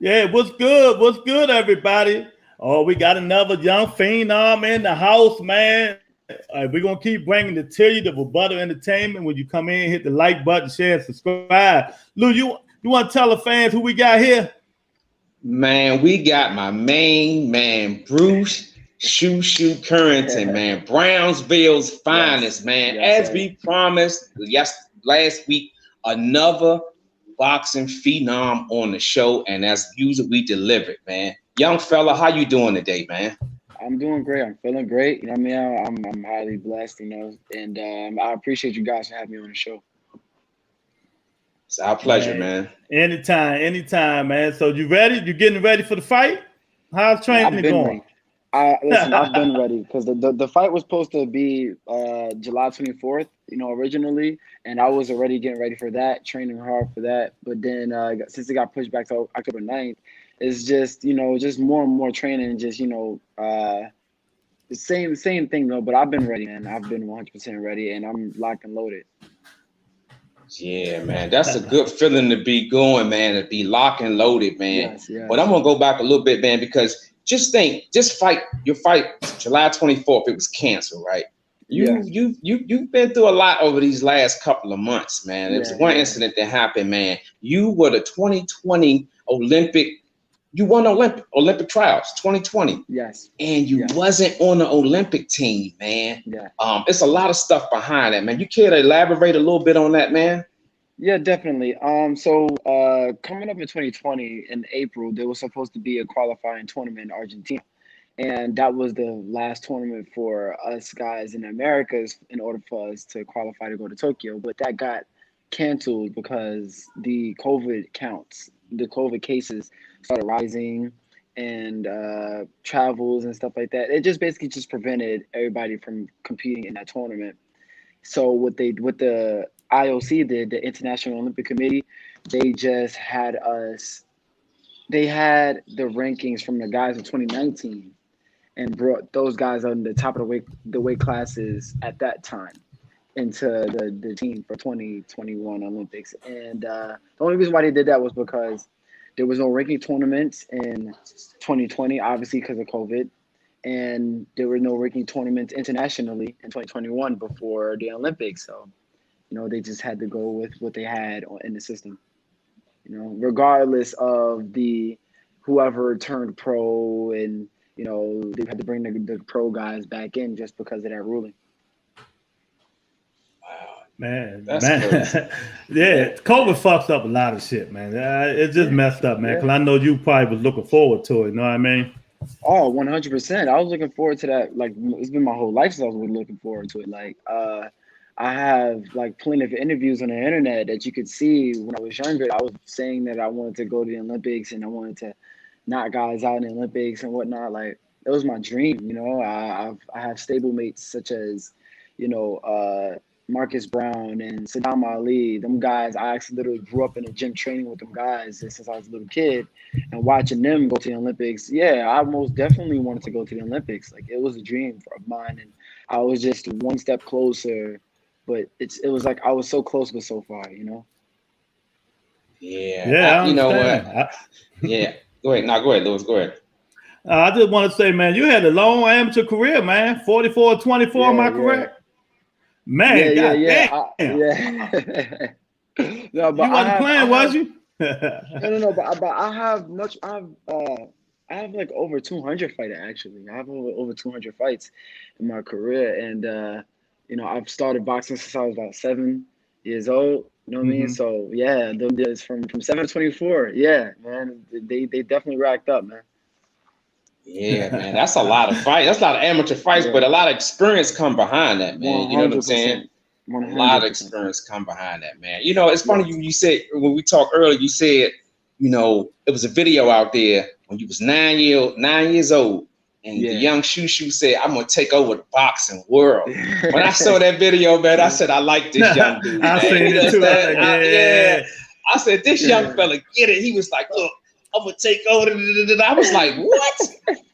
Yeah, what's good? What's good, everybody? Oh, we got another young phenom in the house, man. We're gonna keep bringing it to you, the Rebuttal Entertainment. When you come in, hit the like button, share, and subscribe. Lou, you want to tell the fans who we got here? Man, we got my main man, Bruce Shoo Currington, man. Brownsville's Yes, finest, man. yes, As sir. we promised last week, another boxing phenom on the show, and as usual, we delivered, man. Young fella, how you doing today, man? I'm doing great. I'm feeling great. You know what I mean? I'm highly blessed, and I appreciate you guys for having me on the show. It's our pleasure, Man, man. anytime, man. So you ready? You getting ready for the fight? How's Yeah, training I've been going? ready. Listen, I've been ready because the fight was supposed to be July 24th, originally, and I was already getting ready for that, training hard for that. But then since it got pushed back to October 9th, it's just just more and more training, just the same thing though. But I've been ready, man. I've been 100% ready, and I'm locked and loaded. Yeah, man, that's a good feeling to be going, man, to be locked and loaded, man. Yes, But yes, I'm gonna go back a little bit, man, because just think, your fight July 24th, it was canceled, right? yeah, You've been through a lot over these last couple of months, man. There was yeah, one yeah, incident that happened, man. You were the 2020 Olympic, you won Olympic trials, 2020, yes, and you yes, wasn't on the Olympic team, man. yeah. It's a lot of stuff behind that, man. You care to elaborate a little bit on that, man? Yeah, definitely. So coming up in 2020 in April, there was supposed to be a qualifying tournament in Argentina, and that was the last tournament for us guys in the Americas in order for us to qualify to go to Tokyo. But that got canceled because the COVID cases started rising, and travels and stuff like that. It just basically just prevented everybody from competing in that tournament. So what the IOC did, the International Olympic Committee, they just had us. They had the rankings from the guys of 2019 and brought those guys on the top of the weight classes at that time into the team for 2021 Olympics. And the only reason why they did that was because there was no ranking tournaments in 2020, obviously because of COVID, and there were no ranking tournaments internationally in 2021 before the Olympics. So they just had to go with what they had in the system. Regardless of the whoever turned pro, and they had to bring the pro guys back in just because of that ruling. Wow, Man, that's crazy. yeah, COVID fucks up a lot of shit, man. It just Yeah, messed up, man. yeah. Because I know you probably was looking forward to it. You know what I mean? Oh, 100%. I was looking forward to that. Like, it's been my whole life since I was looking forward to it. Like, I have like plenty of interviews on the internet that you could see when I was younger. I was saying that I wanted to go to the Olympics and I wanted to knock guys out in the Olympics and whatnot. Like, that was my dream. I have stable mates such as, you know, uh, Marcus Brown and Saddam Ali. Them guys, I actually literally grew up in a gym training with them guys since I was a little kid, and watching them go to the Olympics. Yeah, I most definitely wanted to go to the Olympics. Like, it was a dream of mine, and I was just one step closer. But it was like I was so close but so far. Yeah, Yeah, I you know what? understand. Yeah, go ahead. Now, go ahead, Lewis. Go ahead. I just want to say, man, you had a long amateur career, man. 44-24, am Yeah, I yeah, correct? Man, god damn. yeah. No, You but I wasn't have, playing, I was have, you? no, but I have much. I have like over 200 fights actually. I have over 200 fights in my career, and I've started boxing since I was about 7 years old. You know what I mean? Hmm. So yeah, them days from 7 to 24. Yeah, man, they definitely racked up, man. Yeah, man, that's a lot of fights. That's a lot of amateur fights, Yeah, but a lot of experience come behind that, man. one You know what I'm hundred saying? percent, one A lot of hundred percent. experience come behind that, man. You know, it's funny Yes. you said when we talked earlier, you said, it was a video out there when you was 9 years old, and the Yeah. young Shoo said, "I'm gonna take over the boxing world." When I saw that video, man, I said, "I like this young dude, I man." seen You it too. I understand? said, Yeah, yeah. I said, "This young fella get it." He was like, "Look, I'm gonna take over." I was like, "What?"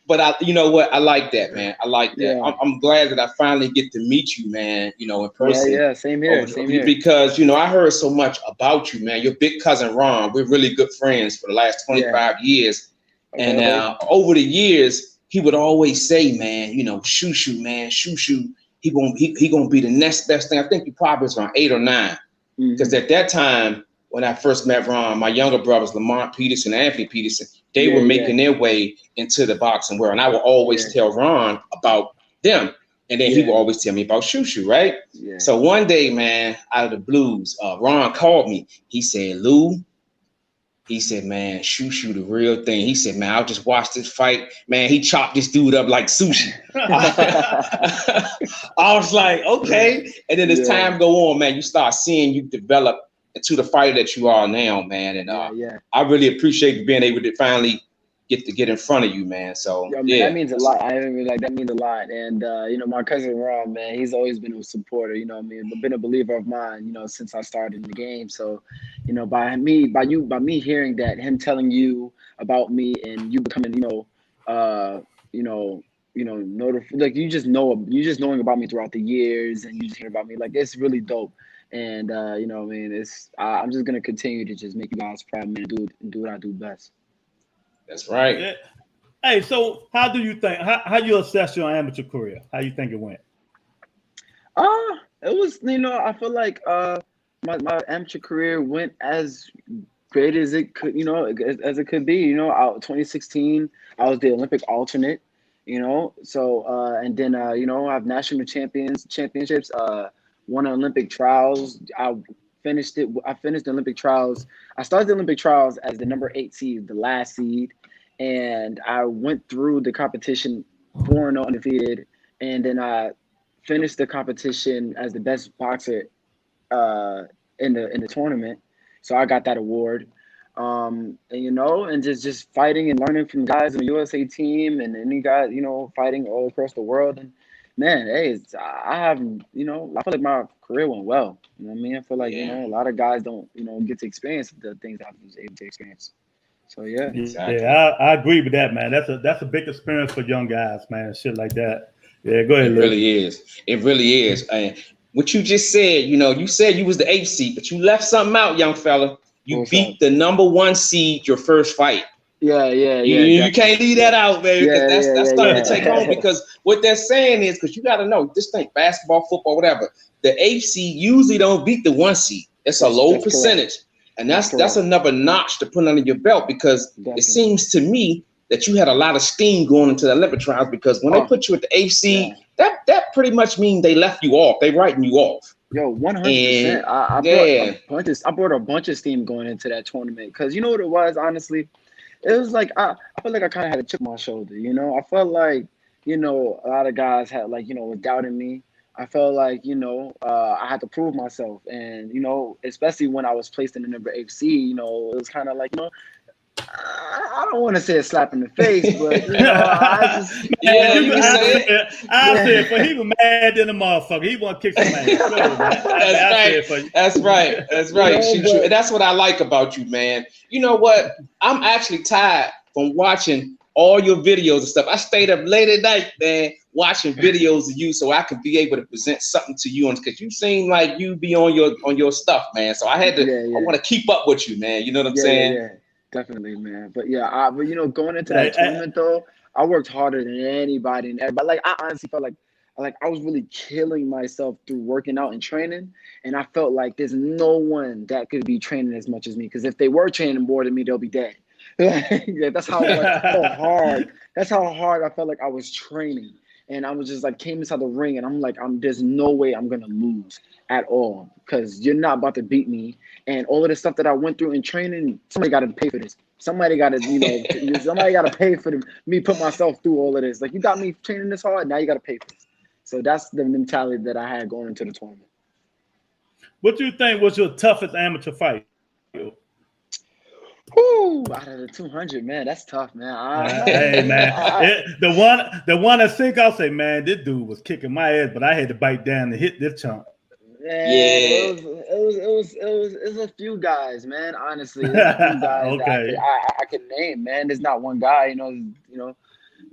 But you know what? I like that, man. I like that. Yeah. I'm glad that I finally get to meet you, man. You know, in person. Yeah, same here. Same here. Because I heard so much about you, man. Your big cousin Ron. We're really good friends for the last 25 years, and over the years, he would always say, man, Shushu, man, Shushu. He gonna be the next best thing. I think he probably was around 8 or 9, because at that time, when I first met Ron, my younger brothers, Lamont Peterson and Anthony Peterson, they were making their way into the boxing world. And I would always tell Ron about them. And then he would always tell me about Shushu, right? Yeah. So one day, man, out of the blues, Ron called me. He said, Lou, he said, man, Shushu the real thing. He said, man, I'll just watch this fight. Man, he chopped this dude up like sushi. I was like, okay. And then as time go on, man, you start seeing you develop into the fighter that you are now, man. And I really appreciate being able to finally get in front of you, man. So man, that means a lot. I mean, like, that means a lot. And my cousin Ron, man, he's always been a supporter. Been a believer of mine. Since I started in the game. So, by me hearing that, him telling you about me, and you becoming, like you just knowing about me throughout the years, and you just hear about me, like, it's really dope. And I'm just gonna continue to just make you guys proud, man. Do what I do best. That's right. Yeah. Hey, so how do you think? How you assess your amateur career? How you think it went? It was, I feel like my amateur career went as great as it could, as it could be. 2016, I was the Olympic alternate. So and then I have national championships. Won Olympic trials. I finished the Olympic trials. I started the Olympic trials as the number 8 seed, the last seed, and I went through the competition 4-0 undefeated, and then I finished the competition as the best boxer in the tournament. So I got that award. And just fighting and learning from guys in the USA team and any guys, fighting all across the world. And man, hey, I feel like my career went well. You know what I mean? I feel like, a lot of guys don't, get to experience the things I was able to experience. So yeah. Exactly. Yeah, I agree with that, man. That's a big experience for young guys, man. Shit like that. Yeah, go ahead. It really is. It really is. And what you just said, you said you was the 8th seed, but you left something out, young fella. You beat the number 1 seed your first fight. Yeah. You can't leave that out, baby, because that's starting to take home. Because what they're saying is, because you got to know, this thing, basketball, football, whatever, the 8th seed usually don't beat the 1 seed. It's a low percentage. Correct. And that's another notch to put under your belt, because it seems to me that you had a lot of steam going into the Olympic trials, because when they put you at the 8th seed, that pretty much means they left you off. They writing you off. Yo, 100%. I brought a bunch of steam going into that tournament, because you know what it was, honestly? It was like I felt like I kind of had a chip on my shoulder, I felt like, a lot of guys had, like, was doubting me. I felt like, I had to prove myself. And, especially when I was placed in the number 8 seed, it was kind of like, I don't want to say a slap in the face, but I just I said, but he was mad than a motherfucker. He want to kick some ass. That's right. And that's what I like about you, man. You know what? I'm actually tired from watching all your videos and stuff. I stayed up late at night, man, watching videos of you, so I could be able to present something to you, because you seem like you be on your stuff, man. So I had to. I want to keep up with you, man. You know what I'm saying? Yeah. Definitely, man. But yeah, going into that tournament though, I worked harder than anybody and everybody. Like, I honestly felt like I was really killing myself through working out and training, and I felt like there's no one that could be training as much as me. Because if they were training more than me, they'll be dead. That's how hard. That's how hard I felt like I was training, and I was just like came inside the ring, and I'm like, there's no way I'm gonna lose at all, because you're not about to beat me. And all of the stuff that I went through in training, somebody got to pay for this. Somebody got to, somebody got to pay for me put myself through all of this. Like, you got me training this hard, now you got to pay for this. So that's the mentality that I had going into the tournament. What do you think was your toughest amateur fight? Woo, out of the 200, man, that's tough, man. Hey, man, the one I think I'll say, man, this dude was kicking my ass, but I had to bite down to hit this chunk. It was a few guys, man. Honestly, a few guys okay. I could name, man. There's not one guy,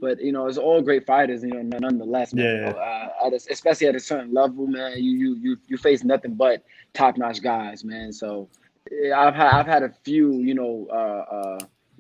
But it's all great fighters, nonetheless, man. Yeah. Especially at a certain level, man, you face nothing but top-notch guys, man. So yeah, I've had a few,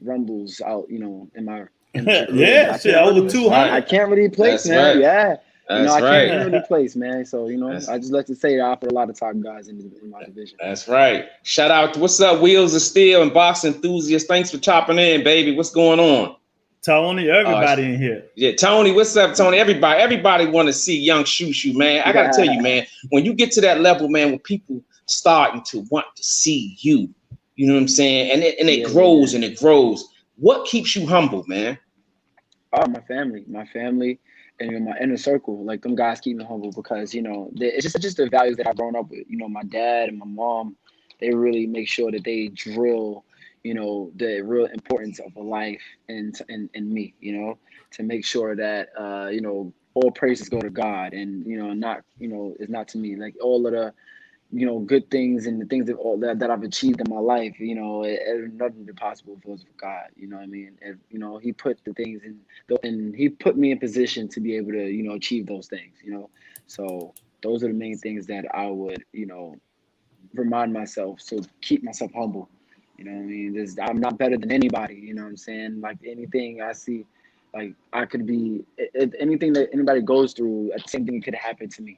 rumbles out, in my career, but Yeah, shit, over 200. I can't really place, That's man. right. Yeah. That's I can't right. really place, man. So, That's- I just like to say that I put a lot of top guys in my division. That's right. Shout out to what's up, Wheels of Steel and box enthusiasts. Thanks for chopping in, baby. What's going on? Tony, everybody in here. Yeah, Tony, what's up, Tony? Everybody want to see young Shoo Shoo, man. I gotta tell you, man, when you get to that level, man, when people starting to want to see you, you know what I'm saying? And it grows and it grows. What keeps you humble, man? Oh, my family, and my inner circle. Like, them guys keep me humble because it's just the values that I've grown up with. My dad and my mom, they really make sure that they drill, the real importance of a life in me. To make sure that all praises go to God, and not it's not to me. Like, all of the good things and the things that I've achieved in my life, nothing would be possible if it wasn't for God. You know what I mean? And, he put the things and he put me in position to be able to, achieve those things, So those are the main things that I would, remind myself to keep myself humble. You know what I mean? I'm not better than anybody, you know what I'm saying? Like, anything I see, like, I could be, anything that anybody goes through, the same thing could happen to me.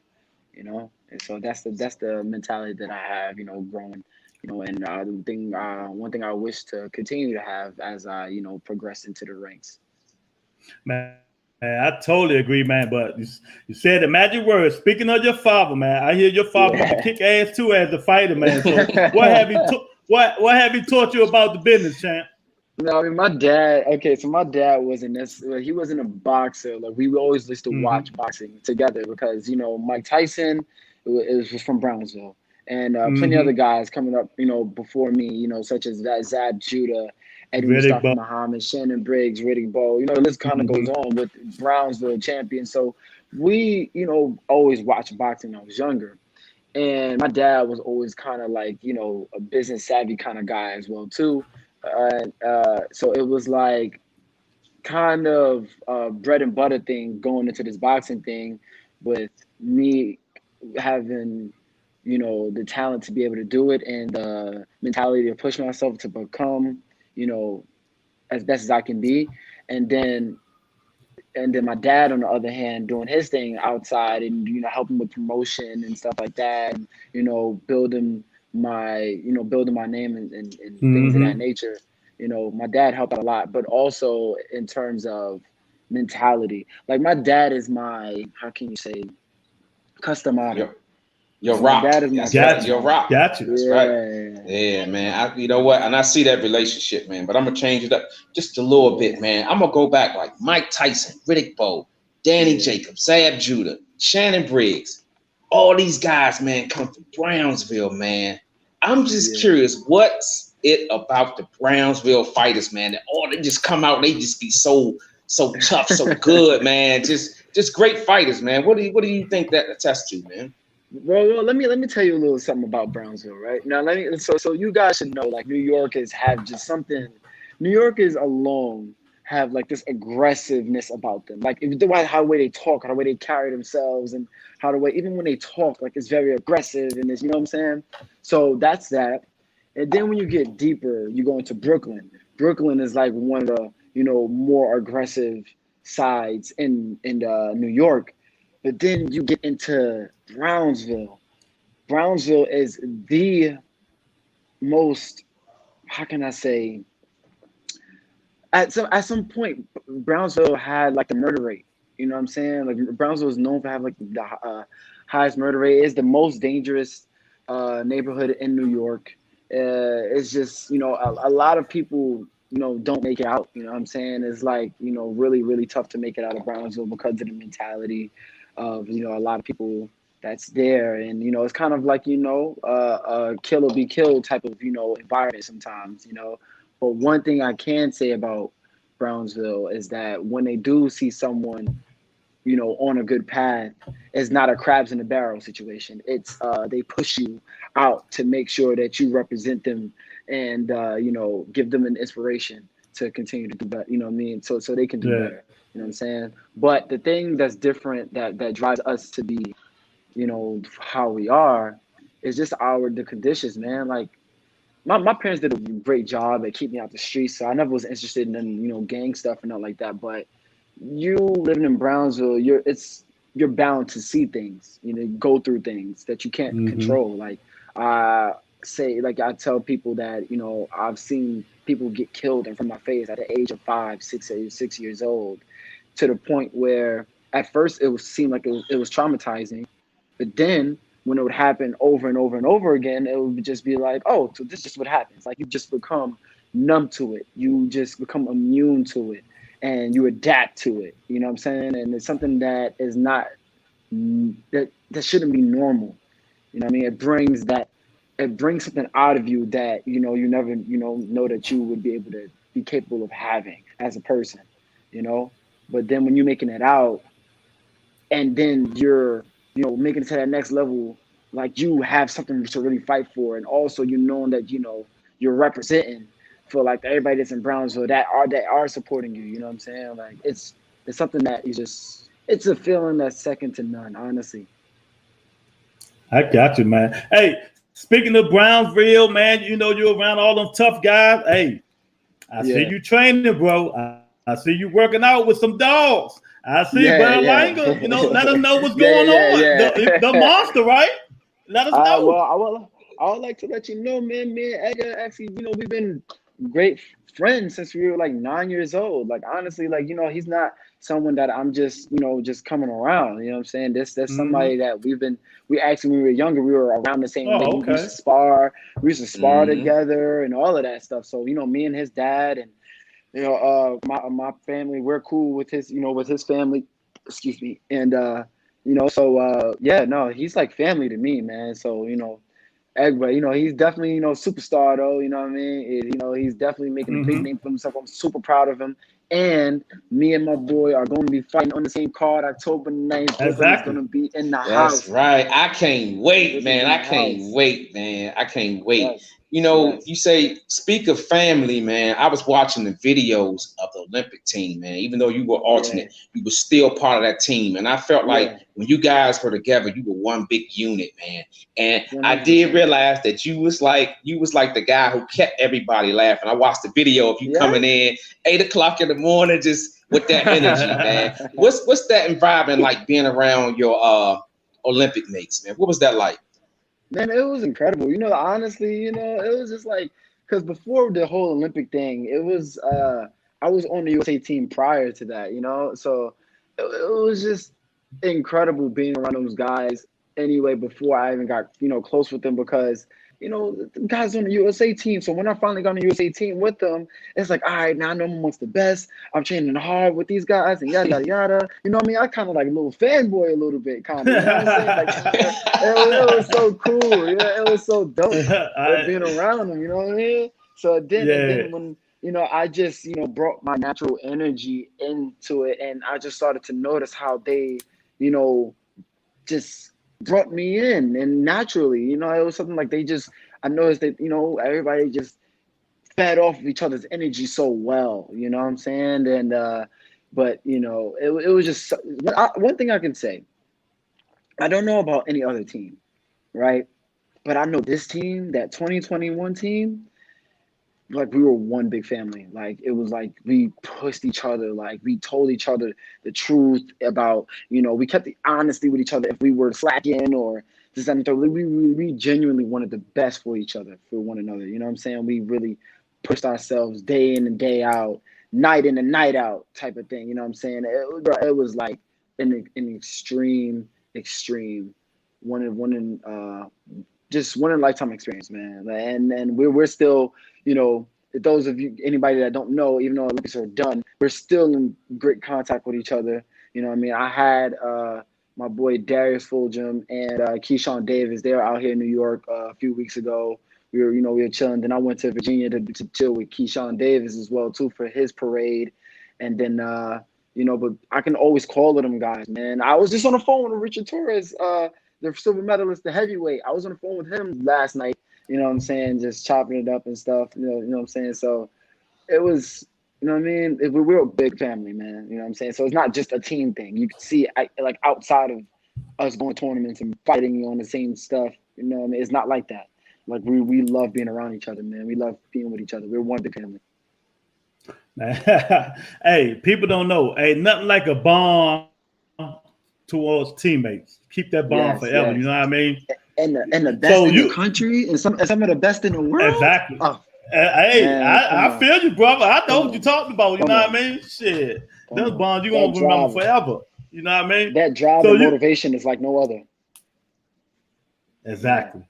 And so that's the mentality that I have, growing, and one thing I wish to continue to have as I, progress into the ranks. Man, I totally agree, man. But you said the magic word. Speaking of your father, man, I hear your father used to kick ass too as a fighter, man. So what have he taught you about the business, champ? No, I mean, my dad. Okay, so my dad wasn't he wasn't a boxer. Like, we always used to watch boxing together because Mike Tyson was from Brownsville, and plenty of other guys coming up, before me, such as that Zab Judah, Eddie Mustafa Muhammad, Shannon Briggs, Riddick Bowe. The list kind of goes on with Brownsville champions. So we, always watched boxing when I was younger. And my dad was always kind of like, a business savvy kind of guy as well too. So it was like kind of bread and butter thing going into this boxing thing, with me having, the talent to be able to do it and the mentality to push myself to become, as best as I can be. And then my dad, on the other hand, doing his thing outside and, helping with promotion and stuff like that, and, building my name and things of that nature. My dad helped out a lot, but also in terms of mentality. Like, my dad is my, how can you say, custom model. Your rock. My dad is my your rock. Gotcha. That's right. Yeah, man. You know what? And I see that relationship, man. But I'm gonna change it up just a little bit, man. I'm gonna go back like Mike Tyson, Riddick Bowe, Danny Jacobs, Zab Judah, Shannon Briggs. All these guys, man, come from Brownsville, man. I'm just curious, what's it about the Brownsville fighters, man? That they just come out, they just be so tough, so good, man. Just great fighters, man. What do you think that attests to, man? Well, let me tell you a little something about Brownsville, right? Now, so you guys should know, like, New Yorkers have just something. New Yorkers alone have like this aggressiveness about them, like how the way they talk, how the way they carry themselves, and how the way even when they talk, like, it's very aggressive, and it's, you know what I'm saying? So that's that. And then when you get deeper, you go into Brooklyn. Brooklyn is like one of the more aggressive sides in New York. But then you get into Brownsville. Brownsville is the most, how can I say, at some point, Brownsville had like the murder rate. You know what I'm saying? Like, Brownsville is known for having like the highest murder rate. It's the most dangerous neighborhood in New York. It's just, a lot of people, don't make it out. You know what I'm saying? It's like, really, really tough to make it out of Brownsville because of the mentality of, a lot of people that's there. And, it's kind of like, a kill or be killed type of, environment sometimes, But one thing I can say about Brownsville is that when they do see someone, on a good path, it's not a crabs in the barrel situation. It's they push you out to make sure that you represent them and, give them an inspiration to continue to do better. You know what I mean? So they can do better. You know what I'm saying? But the thing that's different that drives us to be, you know, how we are, is just the conditions, man. Like my parents did a great job at keeping me out the streets, so I never was interested in, you know, gang stuff or nothing like that. But you living in Brownsville, you're bound to see things, you know, go through things that you can't control. Like I tell people that, you know, I've seen people get killed in front of my face at the age of 5, 6 years old, to the point where at first it seemed like it was traumatizing, but then when it would happen over and over and over again, it would just be like, oh, so this is just what happens. Like you just become numb to it. You just become immune to it, and you adapt to it. You know what I'm saying? And it's something that is not, that shouldn't be normal. You know what I mean? It brings something out of you that, you know, you never, you know that you would be able to be capable of having as a person, you know? But then when you're making it out, and then you're, you know, making it to that next level, like you have something to really fight for. And also you knowing that, you know, you're representing for like everybody that's in Brownsville that are supporting you. You know what I'm saying? Like it's something that is just, it's a feeling that's second to none, honestly. I got you, man. Hey, speaking of Brownsville, man, you know you're around all them tough guys. Hey, I see you training, bro. I see you working out with some dogs. I see Brown Langer. You know, let us know what's going on. The monster, right? Let us know. Well, I would like to let you know, man. Me and Edgar, actually, you know, we've been great friends since we were like 9 years old. Like honestly, like, you know, he's not someone that I'm just, you know, just coming around. You know what I'm saying? That's somebody that we actually, when we were younger, we were around the same age. We used to spar. We used to spar together and all of that stuff. So, you know, me and his dad and, you know, my family, we're cool with his, you know, with his family. Excuse me. And you know, so yeah, no, he's like family to me, man. So, you know, Egba, you know, he's definitely, you know, superstar though, you know what I mean? You know, he's definitely making a big name for himself. I'm super proud of him. And me and my boy are going to be fighting on the same card October 9th. Brooklyn is going to be in the house. That's right. I can't wait, man. I can't wait, man. I can't wait. Yes. You know, you say, speak of family, man. I was watching the videos of the Olympic team, man. Even though you were alternate, you were still part of that team. And I felt like when you guys were together, you were one big unit, man. And 100%. I did realize that you was like the guy who kept everybody laughing. I watched the video of you coming in 8 o'clock in the morning, just with that energy, man. What's that environment like being around your Olympic mates, man? What was that like? Man, it was incredible. You know, honestly, you know, it was just like, because before the whole Olympic thing, it was, I was on the USA team prior to that, you know? So it was just incredible being around those guys anyway, before I even got, you know, close with them, because, you know, the guys on the USA team. So when I finally got on the USA team with them, it's like, all right, now I know I'm amongst the best. I'm training hard with these guys and yada, yada, yada. You know what I mean? I kind of like a little fanboy a little bit, kind of. You know what I'm saying? Like, it was so cool. Yeah, it was so dope being around them. You know what I mean? So then when, you know, I just, you know, brought my natural energy into it, and I just started to notice how they, you know, just brought me in, and naturally, you know, it was something like I noticed that, you know, everybody just fed off of each other's energy so well, you know what I'm saying? And but you know, it was just one thing I can say, I don't know about any other team, right? But I know this team, that 2021 team, like we were one big family. Like it was like we pushed each other, like we told each other the truth about, you know, we kept the honesty with each other if we were slacking or this and that. We genuinely wanted the best for each other, for one another. You know what I'm saying? We really pushed ourselves day in and day out, night in and night out type of thing. You know what I'm saying? It was like an extreme just one in a lifetime experience, man. And we're still, you know, those of you, anybody that don't know, even though Olympics are done, we're still in great contact with each other. You know what I mean? I had my boy Darius Fulgham and Keyshawn Davis. They were out here in New York a few weeks ago. We were chilling. Then I went to Virginia to chill with Keyshawn Davis as well too for his parade. And then you know, but I can always call them guys, man. I was just on the phone with Richard Torres, the silver medalist, the heavyweight. I was on the phone with him last night. You know what I'm saying? Just chopping it up and stuff. You know what I'm saying? So it was You know what I mean? We're a big family, man. You know what I'm saying? So it's not just a team thing. You can see like outside of us going to tournaments and fighting on the same stuff. You know what I mean? It's not like that. Like we love being around each other, man. We love being with each other. We're one big family. Hey, people don't know. Hey, nothing like a bond towards teammates. Keep that bond Yes, forever. yes. You know what I mean? And the best So in the country and some of the best in the world. exactly. Oh, Hey, man, I feel you, brother. I know Come what you're on. talking about. You Come know on. what I mean? Shit, Come those on. bonds you That gonna remember drive, forever. You know what I mean? that drive So and you motivation is like no other. exactly.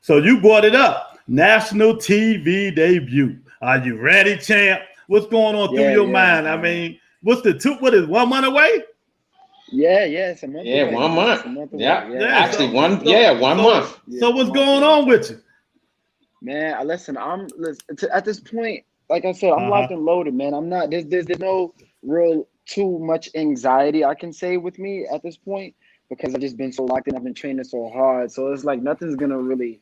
So you brought it up. National TV debut. Are you ready, champ? What's going on through your mind? I mean, what is 1 month away? Yeah, it's a month Yeah, away. 1 Man. month. It's a month away. Yeah. Yeah. Actually, one so, month. So what's going on with you? Man, listen, at this point, like I said, I'm locked and loaded, man. I'm not there's no real too much anxiety I can say with me at this point because I've just been so locked in. I've been training so hard, so it's like nothing's gonna really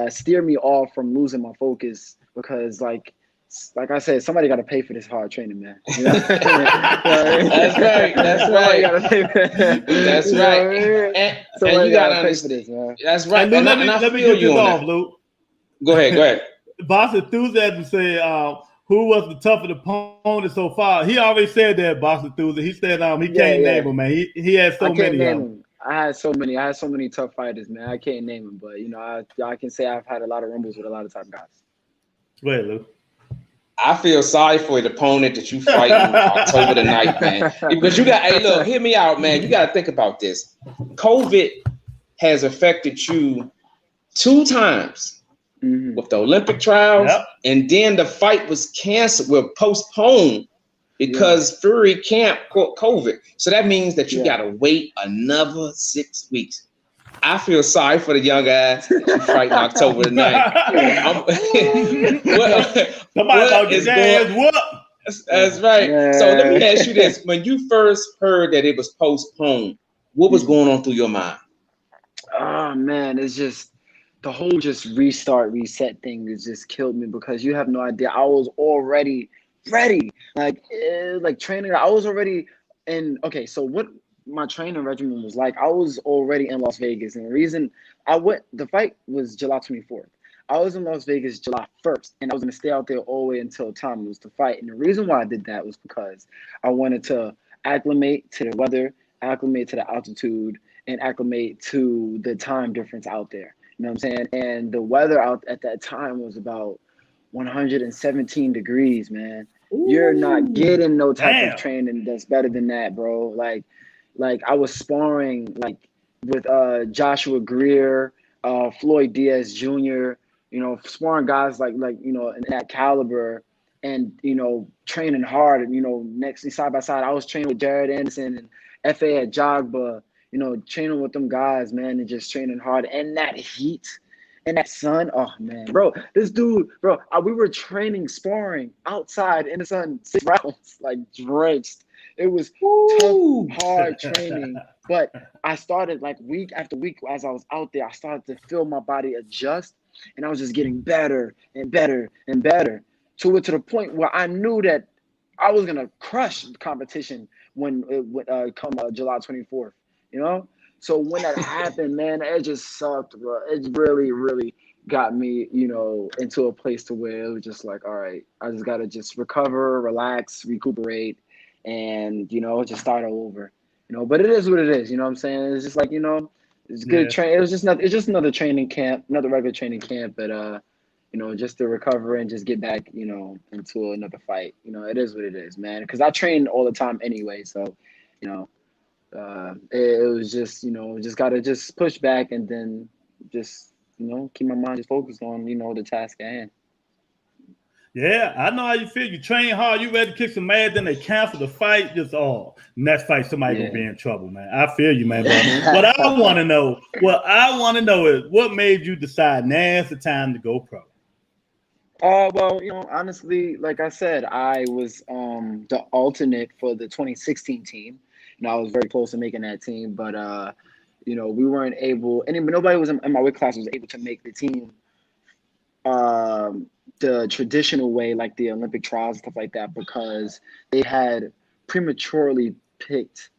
steer me off from losing my focus because like I said, somebody got to pay for this hard training, man. You know? That's right. That's right. That's right. And you got to pay for this, man. That's right. Lou, and let me get this off, Lou. Go ahead. Boss Enthusiasm said, who was the toughest opponent so far? He already said that, Boss Enthusiasm. He said he can't name them, man. He had so many of them. I had so many tough fighters, man. I can't name them, but you know, I can say I've had a lot of rumbles with a lot of top guys. Go ahead, Lou. I feel sorry for the opponent that you fighting October the 9th, man. Because look, hear me out, man. You got to think about this. COVID has affected you 2 times with the Olympic trials, and then the fight was canceled, postponed because Fury can't caught COVID. So that means that you got to wait another 6 weeks. I feel sorry for the young guys that you fighting October the 9th. Somebody about to get ass whooped. That's right. Yeah. So let me ask you this. When you first heard that it was postponed, what was going on through your mind? Oh, man, it's just the whole reset thing has just killed me because you have no idea. I was already ready. Like training. I was already in. Okay, so what my training regimen was like, I was already in Las Vegas. And the reason the fight was July 24th. I was in Las Vegas July 1st, and I was going to stay out there all the way until time was to fight. And the reason why I did that was because I wanted to acclimate to the weather, acclimate to the altitude, and acclimate to the time difference out there. You know what I'm saying? And the weather out at that time was about 117 degrees, man. Ooh, you're not getting no type of training that's better than that, bro. Like I was sparring with Joshua Greer, Floyd Diaz Jr., sparring guys like in that caliber and, training hard and, next side by side. I was training with Jared Anderson and F.A. at Jogba, training with them guys, man, and just training hard. And that heat and that sun, oh, man, bro, this dude, bro, we were sparring outside in the sun 6 rounds, like drenched. It was tough, hard training, but I started week after week as I was out there, I started to feel my body adjust, and I was just getting better and better and better to the point where I knew that I was gonna crush the competition when it would come July 24th, So when that happened, man, it just sucked, bro. It really, really got me, into a place to where it was just like, all right, I just gotta just recover, relax, recuperate, and just start all over. But it is what it is. You know what I'm saying? It's just like, it's good train. It's just another training camp, another regular training camp, but just to recover and just get back, into another fight. It is what it is, man. Because I train all the time anyway, so it was just just gotta just push back and then just keep my mind just focused on the task at hand. Yeah, I know how you feel. You train hard, you ready to kick some ass, then they cancel the fight. Just next fight, somebody gonna be in trouble, man. I feel you, man. But what I want to know is what made you decide now's the time to go pro? Well, honestly, like I said, I was the alternate for the 2016 team. I was very close to making that team, but we weren't able. Nobody was in my weight class was able to make the team the traditional way, like the Olympic trials and stuff like that, because they had prematurely picked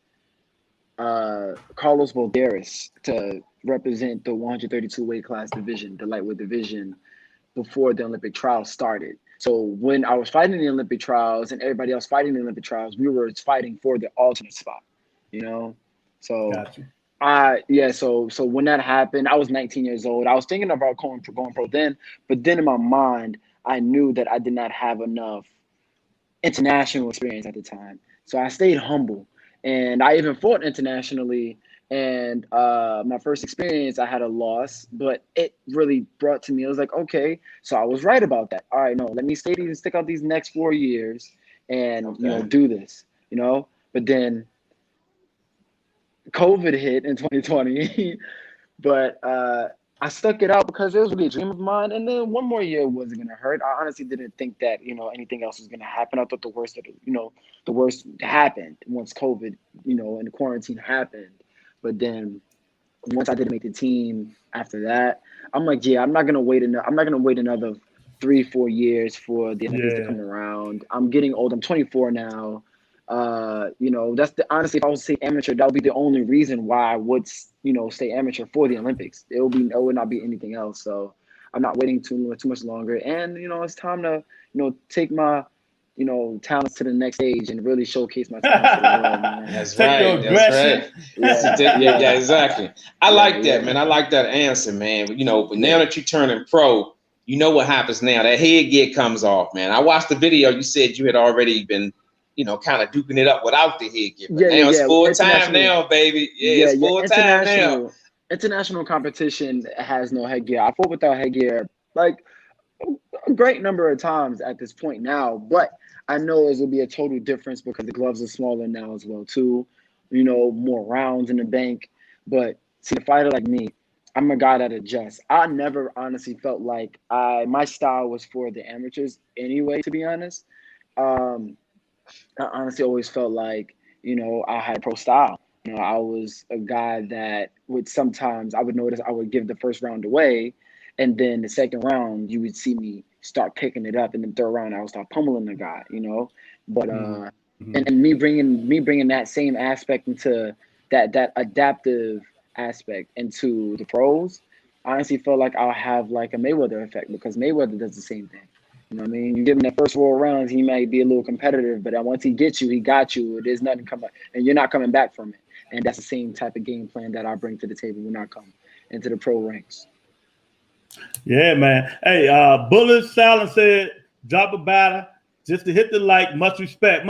Carlos Balderas to represent the 132 weight class division, the lightweight division, before the Olympic trials started. So when I was fighting the Olympic trials and everybody else fighting the Olympic trials, we were fighting for the alternate spot, you know? So Gotcha. so when that happened, I was 19 years old. I was thinking about going pro then, but then in my mind, I knew that I did not have enough international experience at the time. So I stayed humble, and I even fought internationally. And my first experience, I had a loss, but it really brought to me. I was like, okay, so I was right about that. All right, no, let me stick out these next 4 years, and do this. But then COVID hit in 2020, but I stuck it out because it was really a dream of mine. And then one more year wasn't gonna hurt. I honestly didn't think that anything else was gonna happen. I thought the worst happened once COVID and the quarantine happened. But then once I didn't make the team after that, I'm like, yeah, I'm not gonna wait another 3-4 years for the Olympics to come around. I'm getting old. I'm 24 now. That's honestly, if I was to say amateur, that would be the only reason why I would, stay amateur for the Olympics. It would not be anything else. So I'm not waiting too much longer. And, it's time to, take my, talents to the next stage and really showcase my talents to the world, man. That's Take your right. That's aggression. right. Yeah, exactly. I like that, man. I like that answer, man. But now that you're turning pro, you know what happens now. That headgear comes off, man. I watched the video. You said you had already been kind of duking it up without the headgear. But now it's full time now, baby. It's full time now. International competition has no headgear. I fought without headgear like a great number of times at this point now, but I know it will be a total difference because the gloves are smaller now as well too. More rounds in the bank. But see, a fighter like me, I'm a guy that adjusts. I never honestly felt like my style was for the amateurs anyway, to be honest. I honestly always felt like, I had pro style. I was a guy that would sometimes, I would notice I would give the first round away, and then the second round, you would see me start picking it up, and then third round, I would start pummeling the guy, But and me bringing that same aspect into that adaptive aspect into the pros, I honestly feel like I'll have like a Mayweather effect because Mayweather does the same thing. You know what I mean? You give him that first 4 rounds, he might be a little competitive, but once he gets you, he got you. There's nothing coming, and you're not coming back from it. And that's the same type of game plan that I bring to the table when I come into the pro ranks. Yeah, man. Hey, Bullet Silence said, drop a batter just to hit the like. Much respect,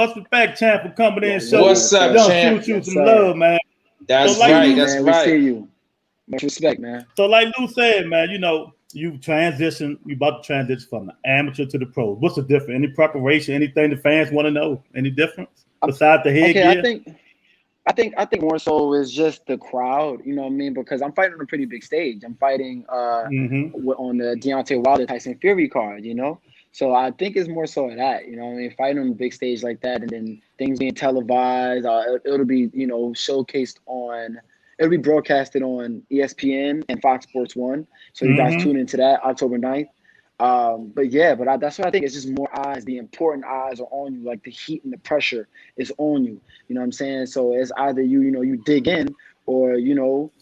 champ, for coming in. So what's up, champ? Shoot some love, man. That's right. That's right. We see you. Much respect, man. So like Lou said, man, you about to transition from the amateur to the pros. What's the difference? Any preparation? Anything the fans want to know? Any difference besides the headgear? Okay, I think more so is just the crowd. You know what I mean? Because I'm fighting on a pretty big stage. I'm fighting on the Deontay Wilder Tyson Fury card. So I think it's more so of that. You know what I mean? Fighting on a big stage like that, and then things being televised. It'll be showcased on. It'll be broadcasted on ESPN and Fox Sports 1. So you guys tune into that October 9th. But that's what I think. It's just more eyes. The important eyes are on you. Like the heat and the pressure is on you. You know what I'm saying? So it's either you dig in or you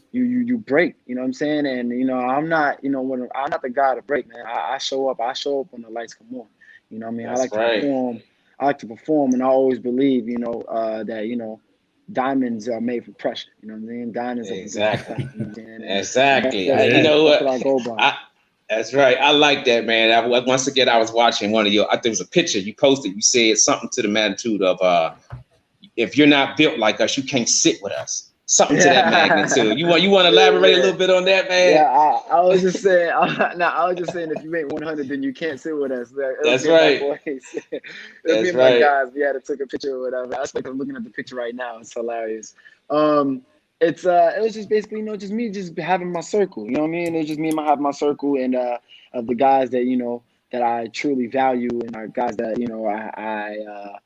break. You know what I'm saying? And I'm not I'm not the guy to break, man. I show up. I show up when the lights come on. You know what I mean? That's I like to perform, and I always believe that diamonds are made for pressure. You know what I mean? Diamonds exactly. Exactly. You know what? That's what I go by. That's right. I like that, man. Once again, I was watching one of your. I think it was a picture you posted. You said something to the magnitude of, "If you're not built like us, you can't sit with us." Something to that magnitude. You want to elaborate a little bit on that, man? Yeah, I was just saying. I was just saying, if you ain't 100, then you can't sit with us. That's right. Me and my guys, we had to take a picture or whatever. I expect I'm looking at the picture right now. It's hilarious. It was just basically, just me just having my circle. You know what I mean? It's just me and having my circle and of the guys that that I truly value and are guys that I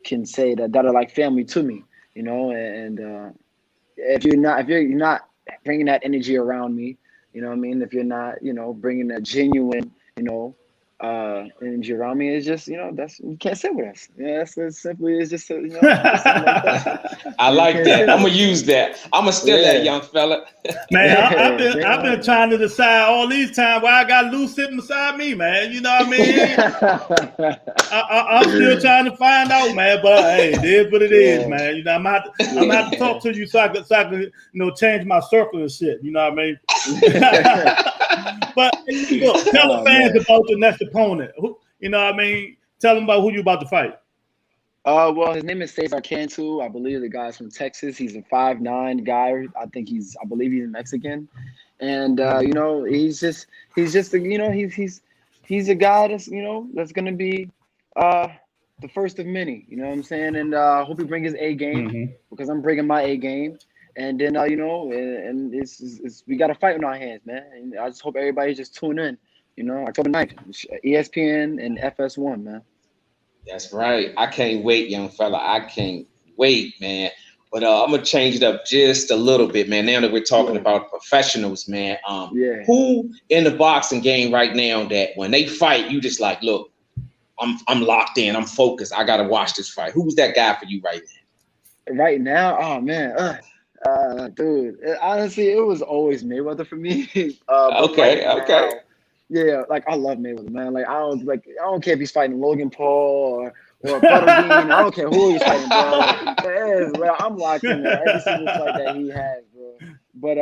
can say that are like family to me. And if you're not bringing that energy around me, you know what I mean? If you're not bringing that genuine And Jeremy is just, that's you can't sit with us. Yeah, that's as simply as just something like that. I like that. I'm gonna use that. I'm gonna steal that, young fella. Man, I've been trying to decide all these times why I got Lou sitting beside me, man. You know what I mean? I'm still trying to find out, man. But hey, it is what it is, man. You know, I'm gonna have to talk to you so I can change my circle and shit. You know what I mean? But look, tell the fans about the next opponent. You know what I mean? Tell them about who you about to fight. Well, his name is Cesar Cantu. I believe the guy's from Texas. He's a 5'9" guy. I believe he's Mexican. And he's a guy that's gonna be the first of many. You know what I'm saying? And I hope he brings his A game because I'm bringing my A game. And then and it's we got a fight in our hands, man. And I just hope everybody just tune in. October 9th, ESPN and FS1, man. That's right. I can't wait, young fella. I can't wait, man. But I'm gonna change it up just a little bit, man. Now that we're talking about professionals, man. Who in the boxing game right now that when they fight, you just like, look, I'm locked in, I'm focused. I gotta watch this fight. Who's that guy for you right now? Right now, oh man, dude. Honestly, it was always Mayweather for me. Okay. Yeah, like I love Mayweather, man. Like I don't care if he's fighting Logan Paul or Butterbean. I don't care who he's fighting, bro. I'm locked in there every single fight that he has, bro. But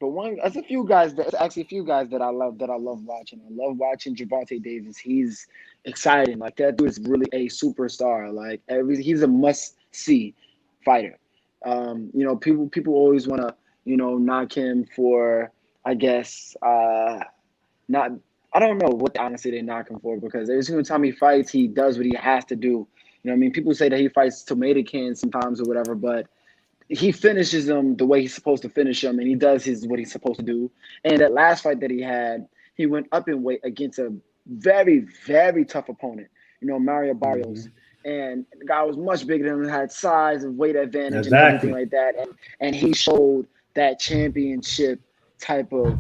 there's a few guys that I love watching. I love watching Gervonta Davis. He's exciting. Like that dude is really a superstar. Like he's a must-see fighter. People always want to, knock him for, I guess, I don't know what honestly they knock him for, because every single time he fights, he does what he has to do. You know what I mean? People say that he fights tomato cans sometimes or whatever, but he finishes them the way he's supposed to finish them, and he does what he's supposed to do. And that last fight that he had, he went up in weight against a very, very tough opponent, Mario Barrios. And the guy was much bigger than him, had size and weight advantage and everything like that. And he showed that championship type of,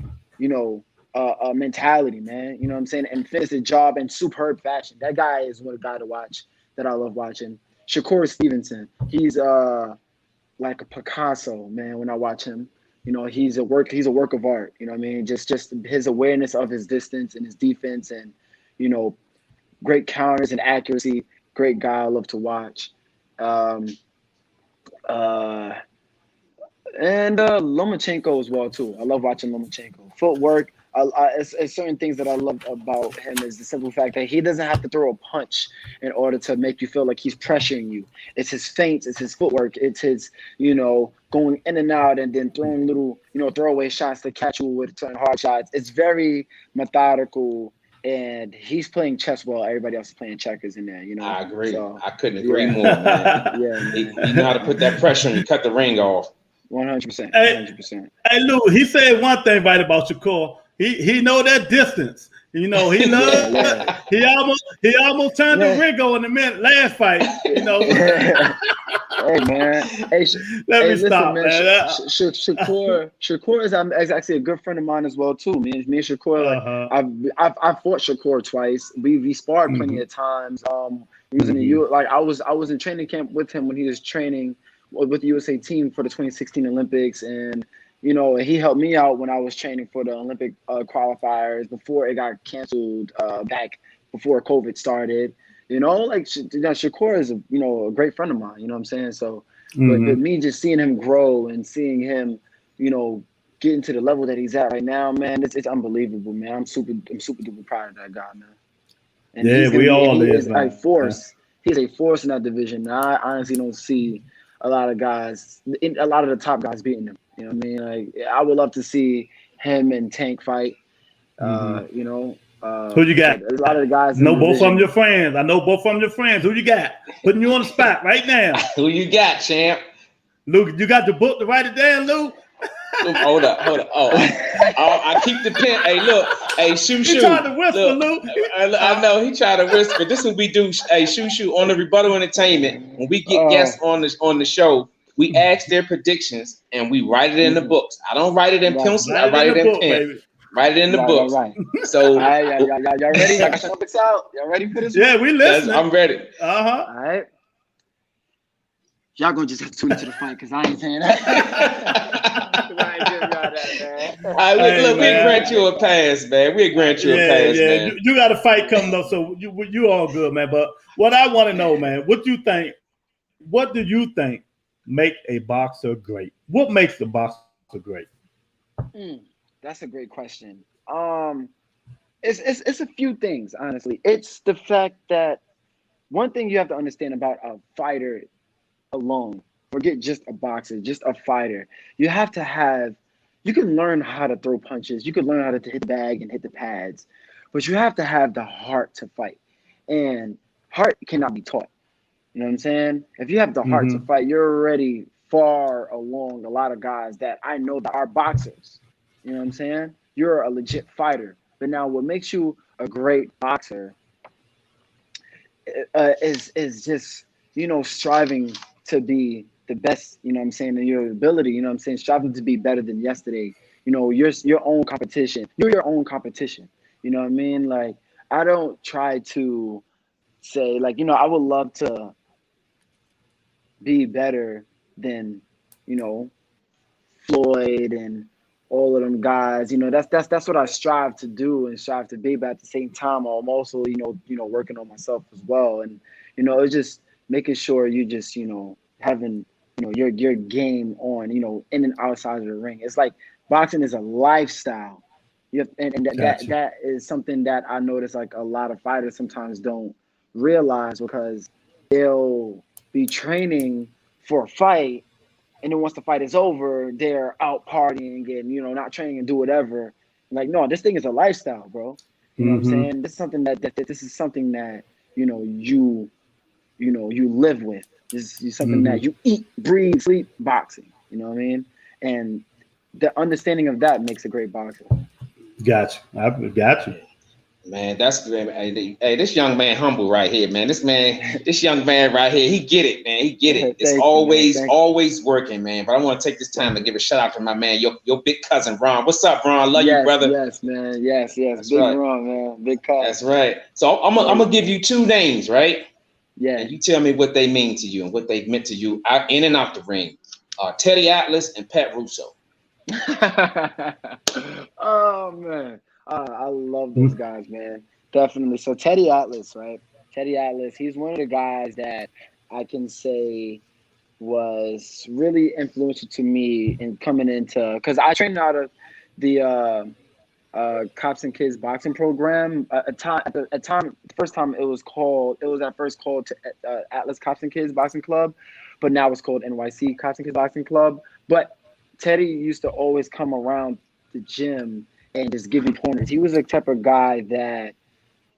mentality, man. You know what I'm saying? And finished the job in superb fashion. That guy is a guy to watch that I love watching. Shakur Stevenson. He's like a Picasso, man, when I watch him. He's a work of art. You know what I mean? Just his awareness of his distance and his defense and, great counters and accuracy. Great guy I love to watch. And Lomachenko as well, too. I love watching Lomachenko. Footwork. It's certain things that I love about him is the simple fact that he doesn't have to throw a punch in order to make you feel like he's pressuring you. It's his feints, it's his footwork, it's his, going in and out and then throwing little, throwaway shots to catch you with certain hard shots. It's very methodical, and he's playing chess while everybody else is playing checkers in there. I agree. So, I couldn't agree more, man. He know how to put that pressure and cut the ring off. 100%. 100%. Hey, Lou, he said one thing right about Shakur. He know that distance. He loves. He almost turned to Ringo in the last fight. Hey man. Let me stop, man. Shakur is actually a good friend of mine as well too. Me and Shakur, I've fought Shakur twice. We sparred plenty of times. Using I was in training camp with him when he was training with the USA team for the 2016 Olympics, and he helped me out when I was training for the Olympic qualifiers before it got canceled back before COVID started. Shakur is a great friend of mine. You know what I'm saying? So, but me just seeing him grow and seeing him, getting to the level that he's at right now, man, it's unbelievable, man. I'm super duper proud of that guy, man. And we all is a force. He's a force in that division. I honestly don't see a lot of the top guys beating him. You know what I mean? Like, I would love to see him and Tank fight. Who you got? A lot of the guys. Both of them your friends. I know both of them your friends. Who you got? Putting you on the spot right now. Who you got, champ? Lou, you got the book to write it down, Lou? Hold up. Oh, I keep the pen. Hey, look. Hey, shoot. He tried to whisper, Lou. I know he tried to whisper. This is what we do. Hey, shoot on the Rebuttal Entertainment. When we get guests on the show, we ask their predictions and we write it in the books. I don't write it in pencil. I write it in pen. Write it in the books. Right. So, All right, y'all ready? Y'all got the notebooks out? Y'all ready for this? Yeah, we listening. I'm ready. Uh-huh. All right. Y'all gonna just have to tune into the fight because I ain't saying that. I ain't giving y'all that, man. Look, we grant you a pass, man. We grant you a pass, man. You got a fight coming up, so you all good, man. But what I want to know, man, what do you think make a boxer great? What makes the boxer great? That's a great question. It's a few things, honestly. It's the fact that one thing you have to understand about a fighter alone, forget just a boxer, just a fighter. You can learn how to throw punches. You can learn how to hit the bag and hit the pads, but you have to have the heart to fight. And heart cannot be taught. You know what I'm saying? If you have the heart to fight, you're already far along a lot of guys that I know that are boxers. You know what I'm saying? You're a legit fighter. But now what makes you a great boxer is just, striving to be the best, you know what I'm saying, in your ability, you know what I'm saying, striving to be better than yesterday. You're your own competition. You're your own competition. You know what I mean? Like, I don't try to say, like, I would love to be better than, Floyd and all of them guys. That's what I strive to do and strive to be. But at the same time, I'm also, working on myself as well. And, it's just making sure you just, having, your game on, in and outside of the ring. It's like boxing is a lifestyle. That is something that I notice, like, a lot of fighters sometimes don't realize, because they'll be training for a fight, and then once the fight is over, they're out partying and, not training and do whatever. Like, no, this thing is a lifestyle, bro. You know what I'm saying? This is something this is something that, you live with. This is something that you eat, breathe, sleep boxing. You know what I mean? And the understanding of that makes a great boxer. Gotcha. I got you. Man, that's great. Hey, this young man humble right here, man. This young man right here, he get it, man. He get it. It's always working, man. But I want to take this time to give a shout out to my man, your big cousin Ron. What's up, Ron? Love you, brother. Yes, man. Yes. That's big right. Ron, man. Big cousin. That's right. So I'm gonna give you two names, right? Yeah. And you tell me what they mean to you and what they've meant to you out in and out the ring. Teddy Atlas and Pat Russo. Oh man. I love those guys, man. Definitely. So Teddy Atlas, right? Teddy Atlas, he's one of the guys that I can say was really influential to me in coming into, because I trained out of the Cops and Kids boxing program. The first time it was at first called Atlas Cops and Kids Boxing Club, but now it's called NYC Cops and Kids Boxing Club. But Teddy used to always come around the gym and just give me pointers. He was the type of guy that,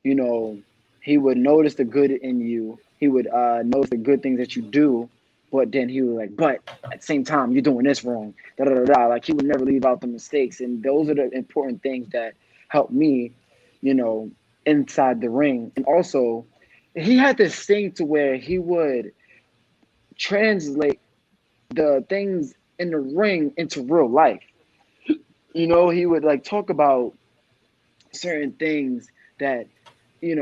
he would notice the good in you. He would notice the good things that you do, but then he was like, but at the same time, you're doing this wrong. Like, he would never leave out the mistakes. And those are the important things that helped me, inside the ring. And also, he had this thing to where he would translate the things in the ring into real life. He would, like, talk about certain things that, in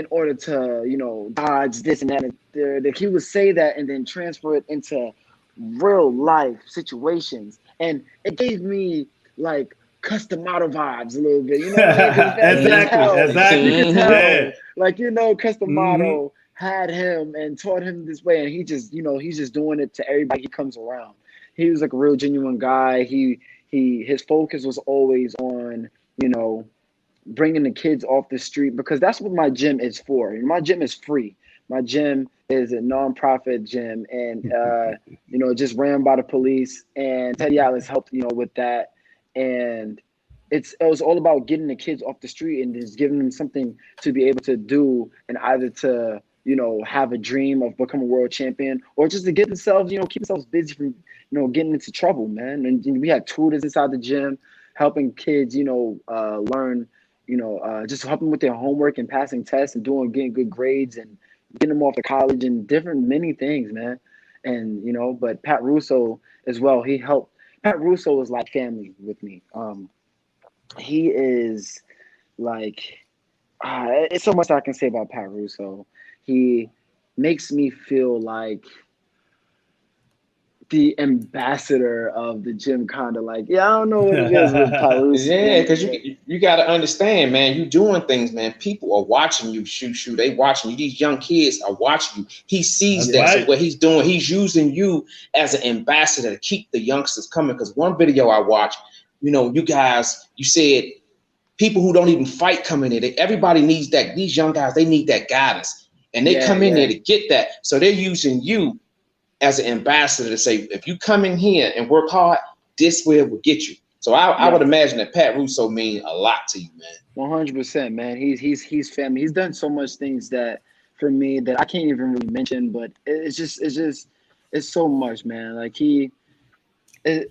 order to, dodge this and that, that he would say that and then transfer it into real life situations. And it gave me, like, custom model vibes a little bit, Exactly. You can tell, like, custom model had him and taught him this way. And he just, he's just doing it to everybody he comes around. He was, like, a real genuine guy. His focus was always on, bringing the kids off the street, because that's what my gym is for. My gym is free. My gym is a nonprofit gym, and just ran by the police. And Teddy Atlas helped, with that. And it was all about getting the kids off the street and just giving them something to be able to do, and either to have a dream of becoming a world champion, or just to get themselves, keep themselves busy from getting into trouble, man. And we had tutors inside the gym helping kids, learn. Just helping with their homework and passing tests and getting good grades and getting them off to college and many things, man. And, but Pat Russo as well, he helped. Pat Russo was like family with me. he is like, it's so much I can say about Pat Russo. He makes me feel like the ambassador of the gym, kind of like, yeah, I don't know what it is with Pat Russo. Yeah, because you got to understand, man. You doing things, man. People are watching you. Shoot. They watching you. These young kids are watching you. He sees That's that. right. So what he's doing, he's using you as an ambassador to keep the youngsters coming. Because one video I watched, you guys, you said people who don't even fight come in there. Everybody needs that. These young guys, they need that guidance, and they come in there to get that. So they're using you as an ambassador to say, if you come in here and work hard, this way will get you. So I would imagine that Pat Russo mean a lot to you, man. 100%, man. He's family. He's done so much things that for me that I can't even really mention, but it's so much, man. Like he's just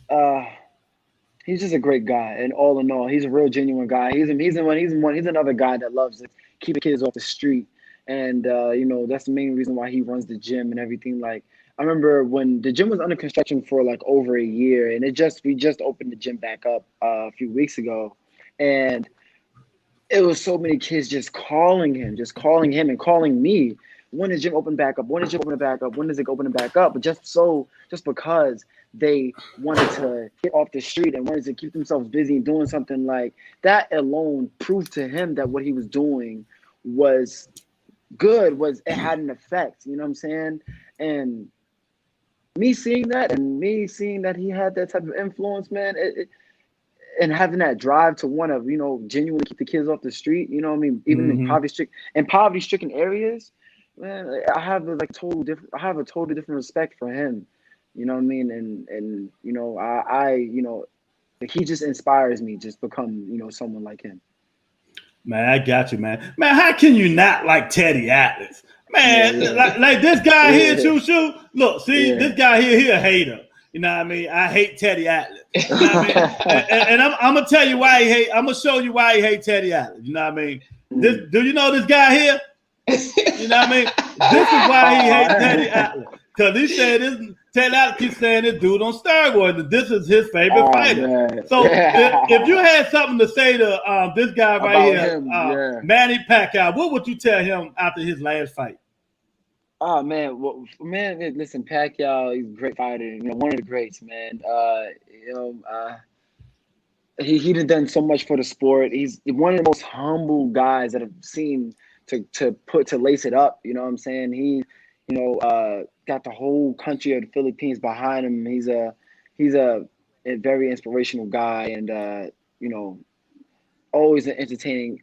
a great guy, and all in all, he's a real genuine guy. He's another guy that loves to keep the kids off the street, and that's the main reason why he runs the gym and everything. Like I remember when the gym was under construction for like over a year, and we just opened the gym back up a few weeks ago, and it was so many kids just calling him and calling me. When is gym open back up? When is gym open back up? When is it opening back up? But just because they wanted to get off the street and wanted to keep themselves busy and doing something like that alone proved to him that what he was doing was good, it had an effect. You know what I'm saying? And me seeing that he had that type of influence, man, and having that drive to want to, genuinely keep the kids off the street, you know what I mean? Even in poverty-stricken areas, man, I have a totally different respect for him. You know what I mean? And he just inspires me just become, someone like him. Man, I got you, man. Man, how can you not like Teddy Atlas? Man, like this guy here, Shoo. Look, see, this guy here, he a hater. You know what I mean? I hate Teddy Atlas. You know what I mean? and I'm gonna tell you why he hate. I'm gonna show you why he hate Teddy Atlas. You know what I mean? Do you know this guy here? You know what I mean? This is why he hates Teddy Atlas. Because he said Teddy Atlas keeps saying this dude on steroids, and this is his favorite fighter. Man. So if you had something to say to this guy right here, Manny Pacquiao, what would you tell him after his last fight? Oh man, listen, Pacquiao, he's a great fighter, one of the greats, man. He done so much for the sport. He's one of the most humble guys that I've seen to lace it up. You know what I'm saying? He, got the whole country of the Philippines behind him. He's a very inspirational guy, and always an entertaining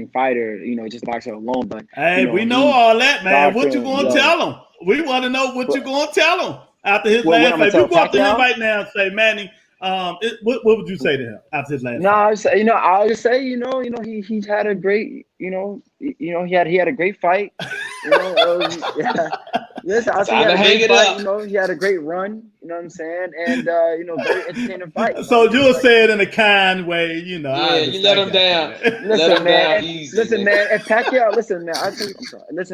fighter, just a boxer alone. But hey, we know all that, man. What you gonna tell him? We want to know what you gonna tell him after his last fight. If you go up to him right now and say, Manny, what would you say to him after his last fight? I'll just say, he had a great, he had a great fight. Listen, I think he had a great fight. He had a great run. You know what I'm saying? And very entertaining fight. So you'll say it in a kind way, Yeah, you let him down. Listen, man. Listen, man. If Pacquiao, listen, man.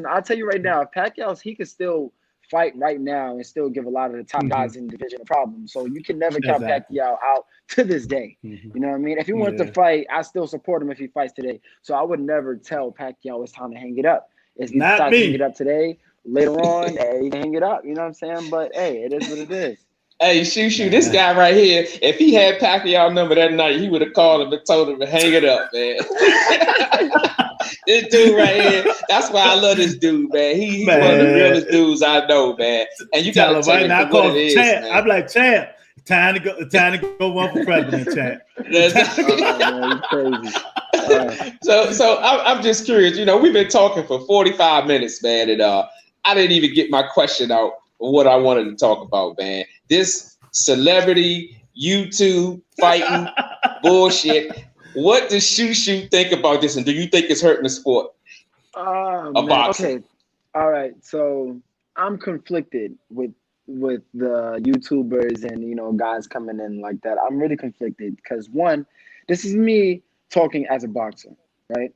I'll tell you right now. If Pacquiao, he could still fight right now and still give a lot of the top guys in the division a problem. So you can never count Pacquiao out to this day. You know what I mean? If he wants to fight, I still support him if he fights today. So I would never tell Pacquiao it's time to hang it up. If he decides to hang it up today, later on, he can hang it up. You know what I'm saying? But hey, it is what it is. Hey, Shoo, this guy right here, if he had Pacquiao number that night, he would have called him and told him to hang it up, man. This dude right here, that's why I love this dude, man. He's one of the realest dudes I know, man. And you gotta tell him right what it is, Champ. man. I'm like, Champ, time to go one for president, Champ. Man, crazy. So I'm just curious. We've been talking for 45 minutes, man, and I didn't even get my question out of what I wanted to talk about, man. This celebrity YouTube fighting bullshit. What does Shoo think about this, and do you think it's hurting the sport? Okay, all right. So I'm conflicted with the YouTubers and guys coming in like that. I'm really conflicted because one, this is me talking as a boxer, right?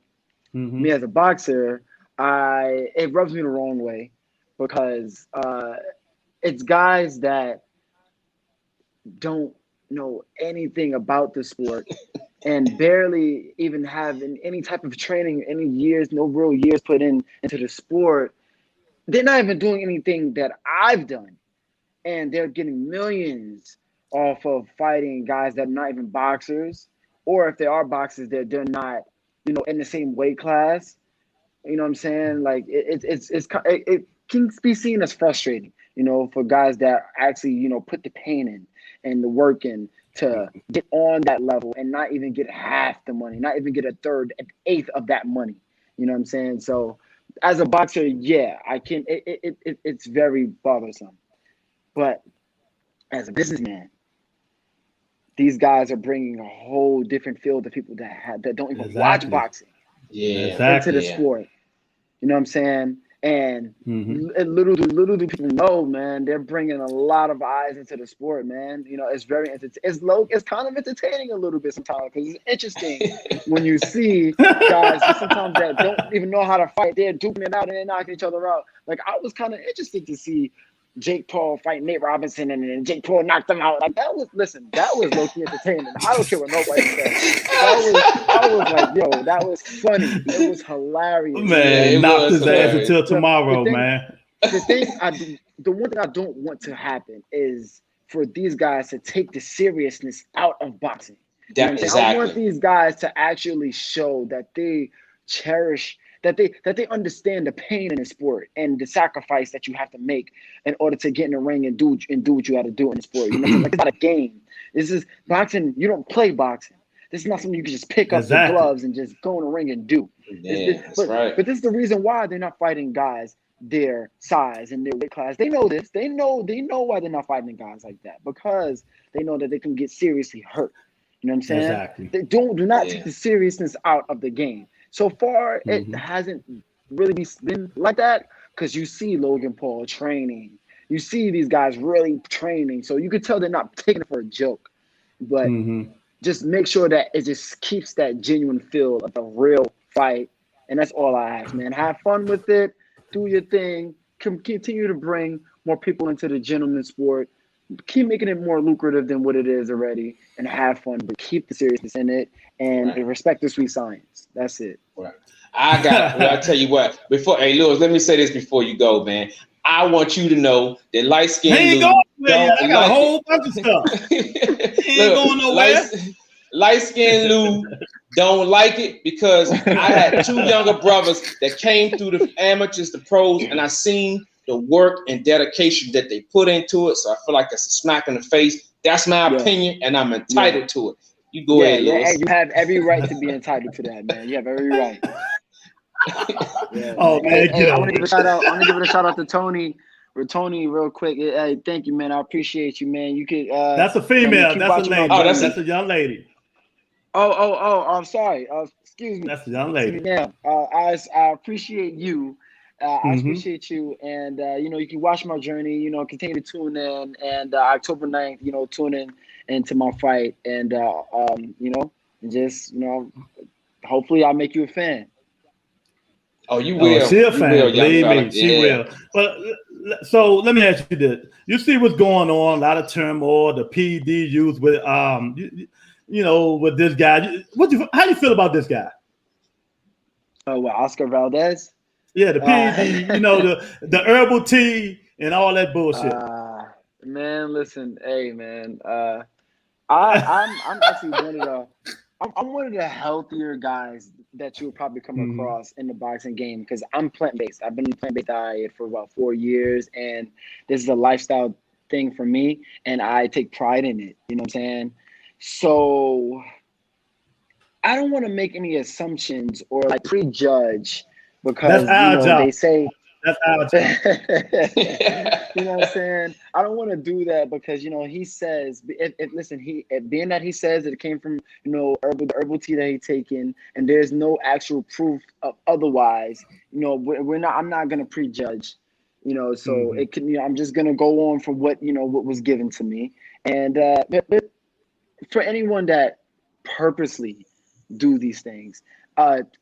Me as a boxer, it rubs me the wrong way because it's guys that don't know anything about the sport and barely even have any type of training, any years, no real years put into the sport, they're not even doing anything that I've done. And they're getting millions off of fighting guys that are not even boxers, or if they are boxers, they're not, in the same weight class. You know what I'm saying? Like it can be seen as frustrating, for guys that actually, put the pain in and the work in to get on that level and not even get half the money, not even get a third, an eighth of that money. You know what I'm saying? So as a boxer, yeah, I can. It's very bothersome. But as a businessman, these guys are bringing a whole different field of people that don't even watch Exactly. boxing Yeah. into the Yeah. sport. You know what I'm saying? And little do people know, man, they're bringing a lot of eyes into the sport, man. It's very it's kind of entertaining a little bit sometimes because it's interesting when you see guys sometimes that don't even know how to fight. They're duking it out and they're knocking each other out. Like I was kind of interested to see Jake Paul fight Nate Robinson and then Jake Paul knocked him out. Like that was low-key entertaining. I don't care what nobody says. I was like, yo, that was funny. It was hilarious. Man, knocked his ass until tomorrow, man. The one thing I don't want to happen is for these guys to take the seriousness out of boxing. Exactly. I want these guys to actually show that they cherish, that they understand the pain in the sport and the sacrifice that you have to make in order to get in the ring and do what you got to do in the sport. Like it's not a game. This is boxing. You don't play boxing. This is not something you can just pick up the gloves and just go in the ring and do. Yeah, that's right. But this is the reason why they're not fighting guys their size and their weight class. They know this. They know why they're not fighting guys like that, because they know that they can get seriously hurt. You know what I'm saying? Exactly. They do not take the seriousness out of the game. So far, it hasn't really been like that, because you see Logan Paul training. You see these guys really training. So you could tell they're not taking it for a joke. But just make sure that it just keeps that genuine feel of a real fight. And that's all I ask, man. Have fun with it. Do your thing. Continue to bring more people into the gentleman sport. Keep making it more lucrative than what it is already, and have fun, but keep the seriousness in it and respect the sweet science. That's it. Right. I'll tell you what, hey Lewis, let me say this before you go, man. I want you to know that light-skinned Lou I got a whole bunch of stuff. He ain't going nowhere. Light-skinned Lou don't like it because I had two younger brothers that came through the amateurs, the pros, and I seen the work and dedication that they put into it. So I feel like it's a smack in the face. That's my opinion, and I'm entitled to it. You go ahead, Lewis. You have every right to be entitled to that, man. You have every right. Man, I want to give it a shout out to Tony. Tony, real quick. Hey, thank you, man. I appreciate you, man. You could. That's a female. That's a lady. That's a young lady. Oh! I'm sorry. Excuse me. That's a young lady. Yeah. I appreciate you. I appreciate you, and you can watch my journey. Continue to tune in, and October 9th, tune in into my fight, and just hopefully I'll make you a fan. Oh, you will. She a fan. Believe me, she will. But so let me ask you this: you see what's going on? A lot of turmoil. The PD used with with this guy. How do you feel about this guy? Oh, Oscar Valdez. Yeah, the PD, the herbal tea and all that bullshit. Man, listen, hey, man. I'm actually one of the healthier guys that you'll probably come across in the boxing game, because I'm plant-based. I've been on a plant-based diet for about 4 years, and this is a lifestyle thing for me, and I take pride in it. You know what I'm saying? So I don't want to make any assumptions or prejudge. Because they say that's our job. You know what I'm saying? I don't want to do that because he says being that he says that it came from herbal tea that he taken, and there's no actual proof of otherwise. I'm not gonna prejudge. So it can. I'm just gonna go on from what was given to me, and but for anyone that purposely do these things,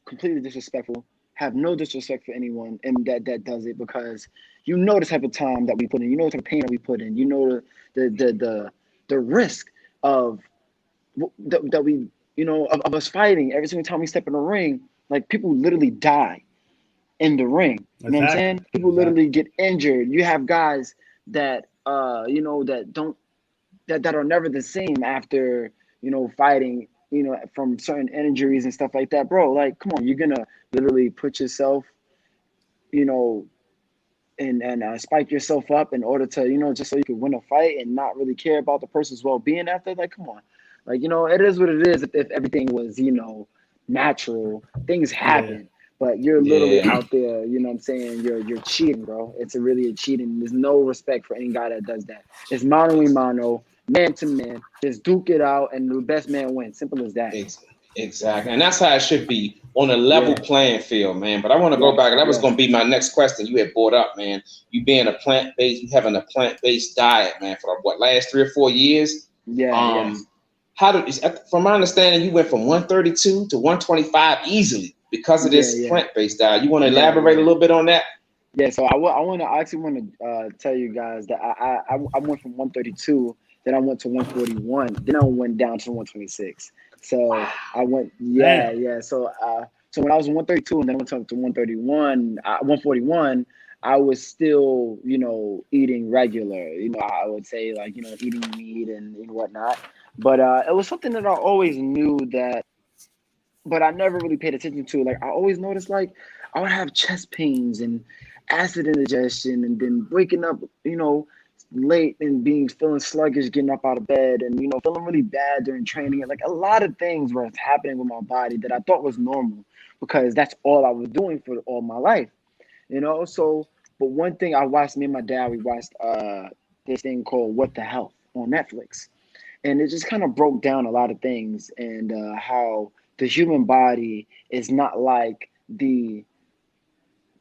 completely disrespectful. Have no disrespect for anyone and that does it, because the type of time that we put in, the type of pain that we put in, the risk of that we, of us fighting. Every single time we step in the ring, like people literally die in the ring. You know what I'm saying? People literally get injured. You have guys that that are never the same after, fighting, from certain injuries and stuff like that. Bro, like, come on, you're gonna literally put yourself, and spike yourself up in order to, just so you can win a fight and not really care about the person's well-being after. Like, come on. Like, it is what it is. If everything was, natural, things happen. But you're literally out there, you know what I'm saying? You're cheating, bro. It's really a cheating. There's no respect for any guy that does that. It's mano a mano, man to man. Just duke it out, and the best man wins. Simple as that. Exactly. And that's how it should be, on a level playing field, man. But I want to go back, and that was going to be my next question you had brought up, man. You being a plant-based, you having a plant-based diet, man, for what, last 3 or 4 years? From my understanding, you went from 132 to 125 easily because of this plant-based diet. You want to elaborate a little bit on that? Yeah, so I actually want to tell you guys that I went from 132, then I went to 141, then I went down to 126. So I went, So when I was 132 and then I went up to 141, I was still, eating regular. I would say, like, eating meat and whatnot. But it was something that I always knew that, but I never really paid attention to. Like, I always noticed, like, I would have chest pains and acid indigestion, and then waking up, late and feeling sluggish, getting up out of bed, and feeling really bad during training. Like, a lot of things were happening with my body that I thought was normal because that's all I was doing for all my life. So, but one thing I watched, me and my dad, we watched this thing called What the Health on Netflix, and it just kind of broke down a lot of things, and how the human body is not like the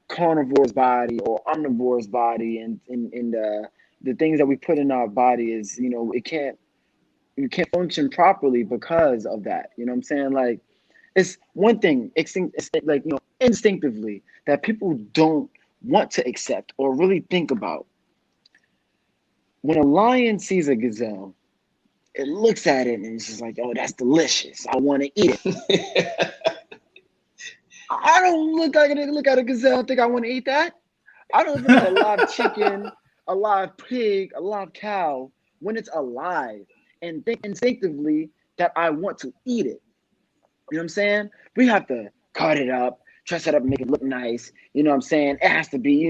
carnivore's body or omnivore's body, and the things that we put in our body is, you can't function properly because of that. You know what I'm saying? Like, it's one thing, instinctively, that people don't want to accept or really think about. When a lion sees a gazelle, it looks at it and it's just like, oh, that's delicious. I want to eat it. I don't look at a gazelle and think I want to eat that. I don't look at a live chicken, a live pig, a live cow when it's alive and think instinctively that I want to eat it. You know what I'm saying? We have to cut it up, dress it up, and make it look nice. You know what I'm saying? It has to be,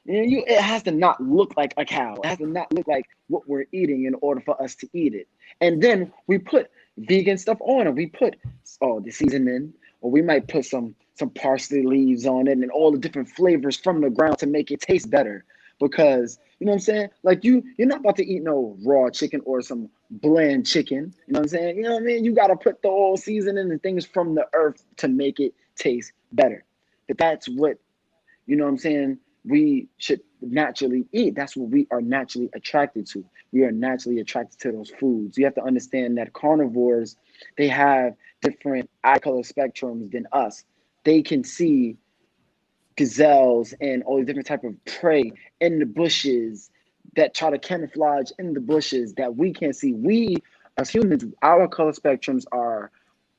it has to not look like a cow. It has to not look like what we're eating in order for us to eat it. And then we put vegan stuff on it. We put the seasoning, or we might put some parsley leaves on it and all the different flavors from the ground to make it taste better. Because, you know what I'm saying? Like, you're not about to eat no raw chicken or some bland chicken. You know what I'm saying? You know what I mean? You got to put the whole seasoning and things from the earth to make it taste better. But that's what, you know what I'm saying, we should naturally eat. That's what we are naturally attracted to. We are naturally attracted to those foods. You have to understand that carnivores, they have different eye color spectrums than us. They can see gazelles and all these different type of prey in the bushes that try to camouflage in the bushes that we can't see. We, as humans, our color spectrums are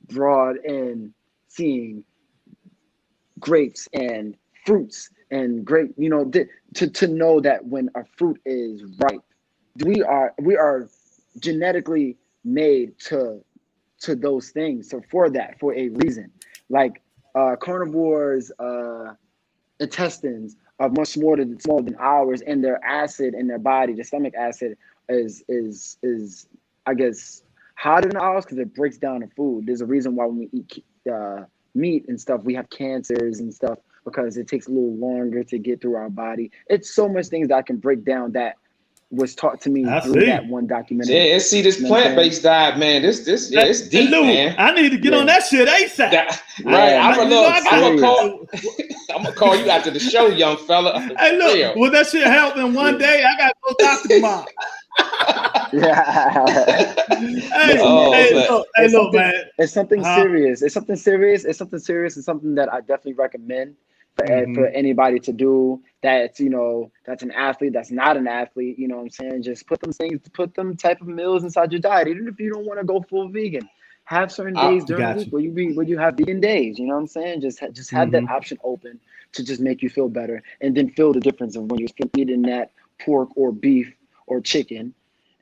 broad in seeing grapes and fruits and grape, to know that when a fruit is ripe. We are genetically made to those things. So for a reason. Like, carnivores' intestines are much smaller than ours, and their acid in their body, the stomach acid, is I guess hotter than ours because it breaks down the food. There's a reason why when we eat meat and stuff, we have cancers and stuff, because it takes a little longer to get through our body. It's so much things that I can break down that was taught to me through that one documentary. Yeah, see this plant-based diet, man. This it's deep, man. I need to get on that shit ASAP. Right, I'm gonna call you after the show, young fella. Hey, look, will that shit help in one day? I gotta go talk to mom. Look, man. It's something serious. It's something serious. It's something serious. It's something that I definitely recommend for anybody to do. That's, you know, that's an athlete, that's not an athlete, you know what I'm saying? Just put them type of meals inside your diet, even if you don't want to go full vegan. Have certain days during the week where you have vegan days, you know what I'm saying? Just have that option open to just make you feel better, and then feel the difference of when you're eating that pork or beef or chicken,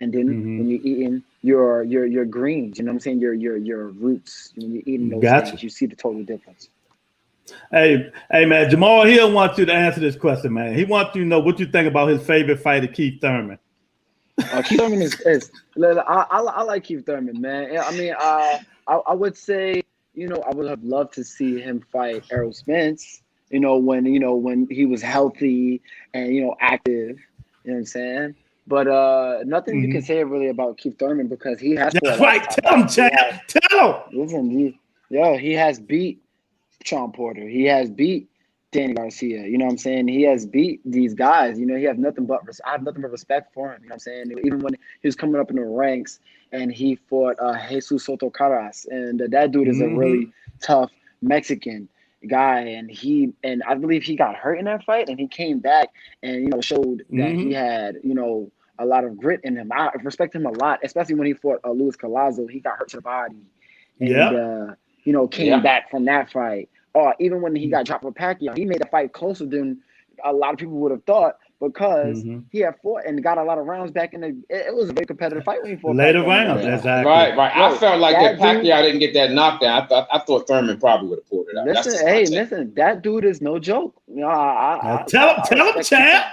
and then when you're eating your greens, you know what I'm saying? Your roots, when you're eating those things, you see the total difference. Hey, man, Jamal Hill wants you to answer this question, man. He wants you to know what you think about his favorite fighter, Keith Thurman. Keith Thurman is I like Keith Thurman, man. I mean, I would say, you know, I would have loved to see him fight Errol Spence, you know, when he was healthy and, you know, active, you know what I'm saying? But nothing you can say really about Keith Thurman, because he has. That's right. Tell him, Chad. Tell him. Listen, he has beat Sean Porter. He has beat Danny Garcia. You know what I'm saying? He has beat these guys. You know, I have nothing but respect for him. You know what I'm saying? Even when he was coming up in the ranks and he fought Jesus Soto Caras, and that dude is a really tough Mexican guy, and I believe he got hurt in that fight, and he came back and, you know, showed that he had, you know, a lot of grit in him. I respect him a lot, especially when he fought Luis Collazo. He got hurt to the body, and you know, came back from that fight. Or even when he got dropped with Pacquiao, he made the fight closer than a lot of people would have thought, because he had fought and got a lot of rounds back in the. It was a very competitive fight when he fought later rounds. Exactly. Right. I felt like that Pacquiao didn't get that knockdown. I thought Thurman probably would have pulled it out. Listen, that dude is no joke. You know, tell him, champ.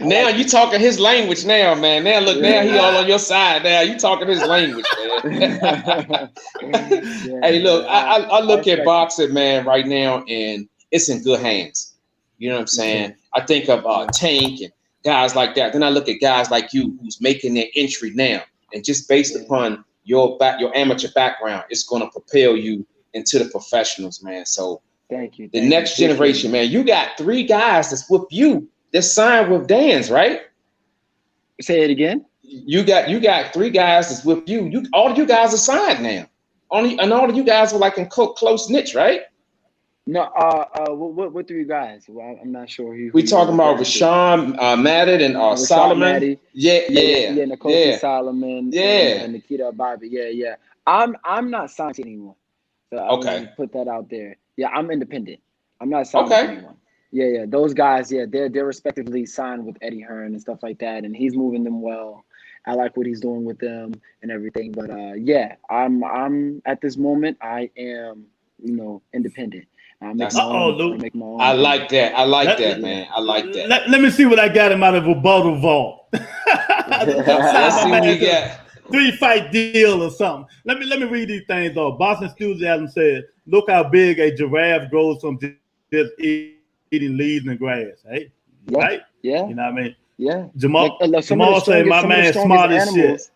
Now you talking his language now, man. Now look, now he all on your side. Now you talking his language, man. Hey, look, I look at boxing, man, right now, and it's in good hands. You know what I'm saying? I think of Tank and guys like that. Then I look at guys like you who's making their entry now, and just based upon your amateur background, it's going to propel you into the professionals, man. So. Thank you. The next generation, man. You got 3 guys that's with you that signed with Dan's, right? Say it again. You got 3 guys that's with you. All of you guys are signed now. And all of you guys were like in close niche, right? No. What 3 guys? Well, I'm not sure. We talking about Rashawn Madden and Solomon. Maddie. Yeah. Nicole Solomon. And Nikita Bobby. Yeah. I'm not signed to anyone. So I want to put that out there. Yeah, I'm independent. I'm not signed to anyone. Yeah. Those guys, they're respectively signed with Eddie Hearn and stuff like that, and he's moving them well. I like what he's doing with them and everything. But I'm at this moment, I am, you know, independent. I make my own. I like that. I like that, man. I like that. Let me see what I got him out of a bottle vault. Let's see what we got. 3-fight deal or something. Let me read these things off. Boston Enthusiasm says, "Look how big a giraffe grows from just eating leaves and grass." Hey, right? Yeah. You know what I mean? Yeah. Jamal said, "My man smart as shit."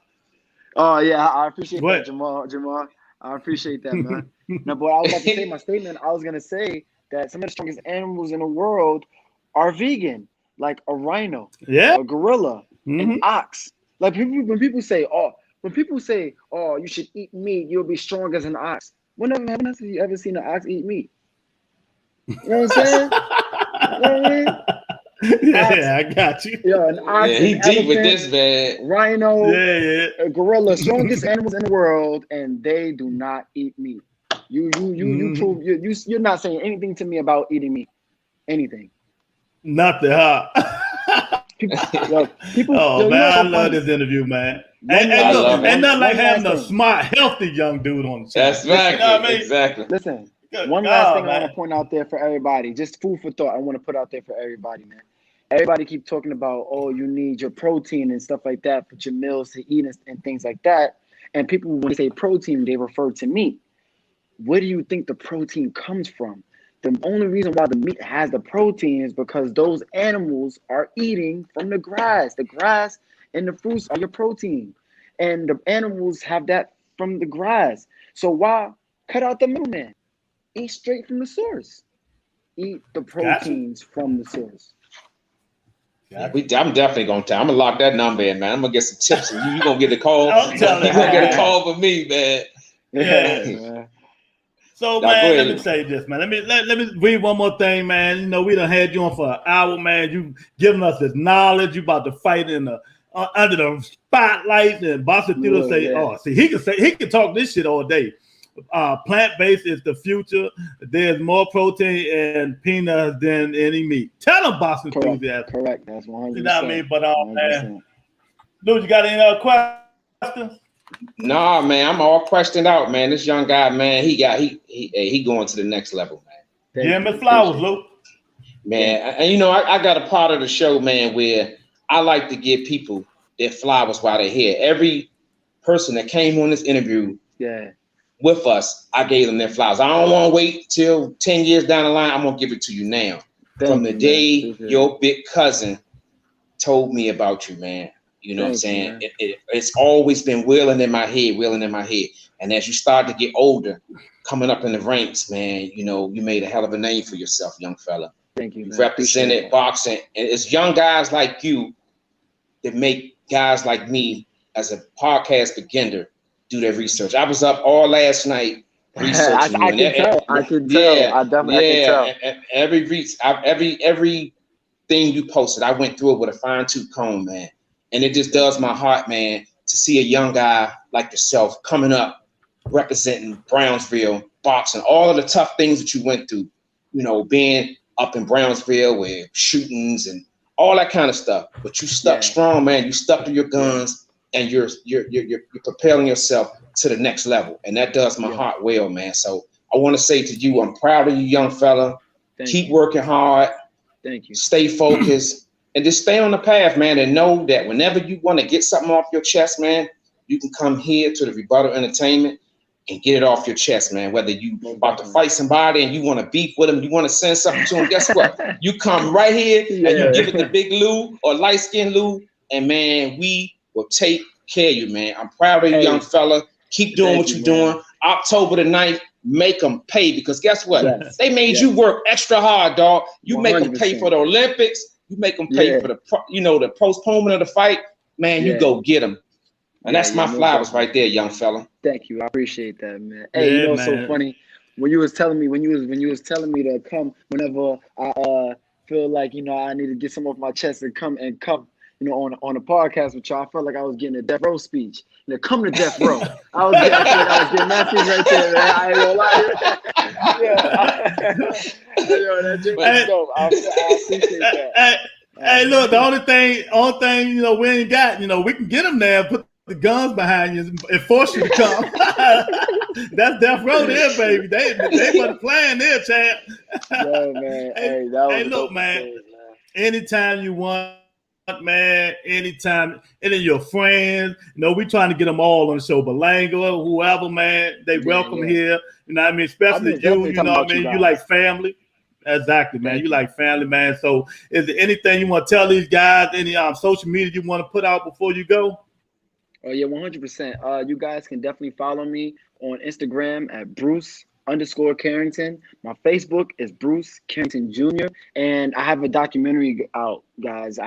Oh yeah, I appreciate that, Jamal. I appreciate that, man. No, but I was about to say my statement. I was gonna say that some of the strongest animals in the world are vegan, like a rhino, a gorilla, an ox. Like when people say, "Oh, you should eat meat, you'll be strong as an ox." When have you ever seen an ox eat meat? You know what I'm saying? You know what I mean? I got you. Yeah, an ox, he deep with this, man. Rhino, a gorilla, strongest animals in the world, and they do not eat meat. You prove you're not saying anything to me about eating meat. Anything. Nothing, huh? People, I love this interview, man. Ain't nothing like having a smart, healthy young dude on the channel. That's right. You know what I mean? Exactly. Listen, one last thing I want to point out there for everybody, just food for thought. I want to put out there for everybody, man. Everybody keep talking about, you need your protein and stuff like that, put your meals to eat and things like that. And people, when they say protein, they refer to meat. Where do you think the protein comes from? The only reason why the meat has the protein is because those animals are eating from the grass. The grass and the fruits are your protein. And the animals have that from the grass. So why cut out the middleman? Eat straight from the source. Eat the proteins from the source. I'm definitely going to. I'm going to lock that number in, man. I'm going to get some tips from you. You're going to get a call. You're going to get a call from me, man. Yeah. So, Now, man, go let ahead. me say this, man. Let me read one more thing, man. You know, we done had you on for an hour, man. You giving us this knowledge. You about to fight in the under the spotlight, and Boston Theodore say, yeah. "Oh, see, he can talk this shit all day." Plant-based is the future. There's more protein in peanuts than any meat. Tell them, Boston Enthusiast. Correct. That's 100%. You know what I mean? But 100%. man, dude, you got any other questions? Nah, man, I'm all questioned out, man. This young guy, man, he going to the next level, man. Give him his flowers, Luke. Man, and you know, I got a part of the show, man, where I like to give people their flowers while they're here. Every person that came on this interview, with us, I gave them their flowers. I don't want to wait till 10 years down the line. I'm gonna give it to you now. From the day your big cousin told me about you, man. You know what I'm saying? It's always been wheeling in my head. And as you start to get older, coming up in the ranks, man, you know, you made a hell of a name for yourself, young fella. Thank you, man. You represented boxing. And it's young guys like you that make guys like me as a podcast beginner do their research. I was up all last night researching I can tell. I can tell. Everything you posted, I went through it with a fine-tooth comb, man. And it just does my heart, man, to see a young guy like yourself coming up, representing Brownsville, boxing, all of the tough things that you went through, you know, being up in Brownsville with shootings and all that kind of stuff. But you stuck strong, man. You stuck to your guns, and you're propelling yourself to the next level. And that does my heart well, man. So I want to say to you, I'm proud of you, young fella. Keep working hard. Thank you. Stay focused. And just stay on the path, man, and know that whenever you want to get something off your chest, man, you can come here to the Rebuttal Entertainment and get it off your chest, man. Whether you about to fight somebody and you want to beef with them, you want to send something to them, guess what? You come right here and you give it to Big Lou or Light Skin Lou, and, man, we will take care of you, man. I'm proud of you, young fella. Keep doing what you're doing. October the 9th, make them pay, because guess what? They made you work extra hard, dog. You 100%. Make them pay for the Olympics. You make them pay for the, the postponement of the fight, man. You go get them, and that's my flowers right there, young fella. Thank you, I appreciate that, man. Hey, you know what's so funny? When you was telling me to come whenever I feel like I need to get some off my chest and come on a podcast with y'all, I felt like I was getting a death row speech. Come to death row. I was getting that speech right there, man. I ain't gonna lie. Yo, that joke is dope. I appreciate that. Hey, look, the only thing, we ain't got, we can get them there, put the guns behind you and force you to come. That's death row there, baby. They wasn't playing there, champ. Yo, man. Hey, that was look, man. Anytime you want, man, anytime, and then your friends, we trying to get them all on the show, Belango, whoever, man, they welcome here. You know what I mean? Especially you, you know what I mean? You like family. Exactly, man. You like family, man. So is there anything you want to tell these guys, any social media you want to put out before you go? Oh, yeah, 100%. You guys can definitely follow me on Instagram at Bruce_Carrington. My Facebook is Bruce Carrington Jr. And I have a documentary out, guys.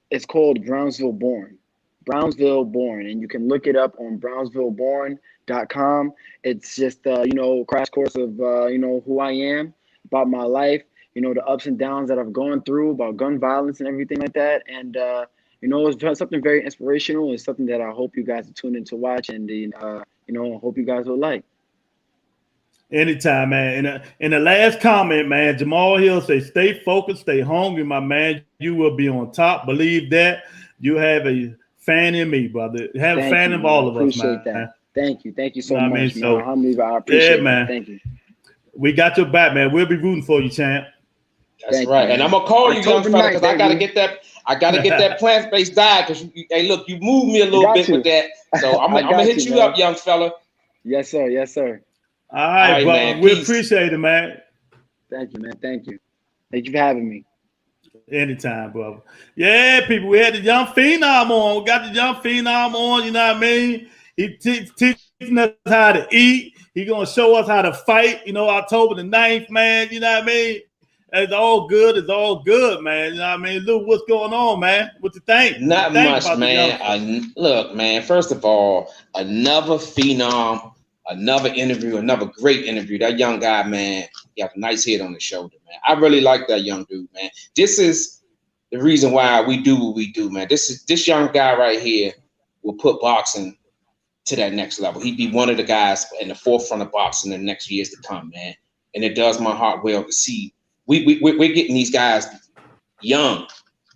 It's called Brownsville Born. Brownsville Born. And you can look it up on brownsvilleborn.com. It's just, crash course of, who I am, about my life, the ups and downs that I've gone through, about gun violence and everything like that. And, it's something very inspirational. It's something that I hope you guys are tuned in to watch, and I hope you guys will like. Anytime, man. In the last comment, man, Jamal Hill say, stay focused, stay hungry, my man. You will be on top. Believe that. You have a fan in me, brother. Have a fan of all of us, man. Appreciate that. Thank you. Thank you so much, man. So, I appreciate it, man. Thank you. We got your back, man. We'll be rooting for you, champ. That's right. And I'm gonna call you, young fella, because I gotta get that. I gotta get that plant-based diet, because hey, look, you moved me a little bit with that. So I'm gonna hit you up, young fella. Yes, sir. Yes, sir. All right, brother. Man, we appreciate it, man. Thank you, man. Thank you. Thank you for having me. Anytime, brother. Yeah, people. We had the young phenom on. We got the young phenom on. You know what I mean? He teaching us how to eat. He gonna show us how to fight. October the 9th, man. You know what I mean? It's all good. It's all good, man. You know what I mean? Luke, what's going on, man? What you think? Not much, man. Look, man, first of all, another phenom another interview, another great interview. That young guy, man, he got a nice head on his shoulder, man. I really like that young dude, man. This is the reason why we do what we do, man. This young guy right here will put boxing to that next level. He'd be one of the guys in the forefront of boxing in the next years to come, man. And it does my heart well to see we're getting these guys young,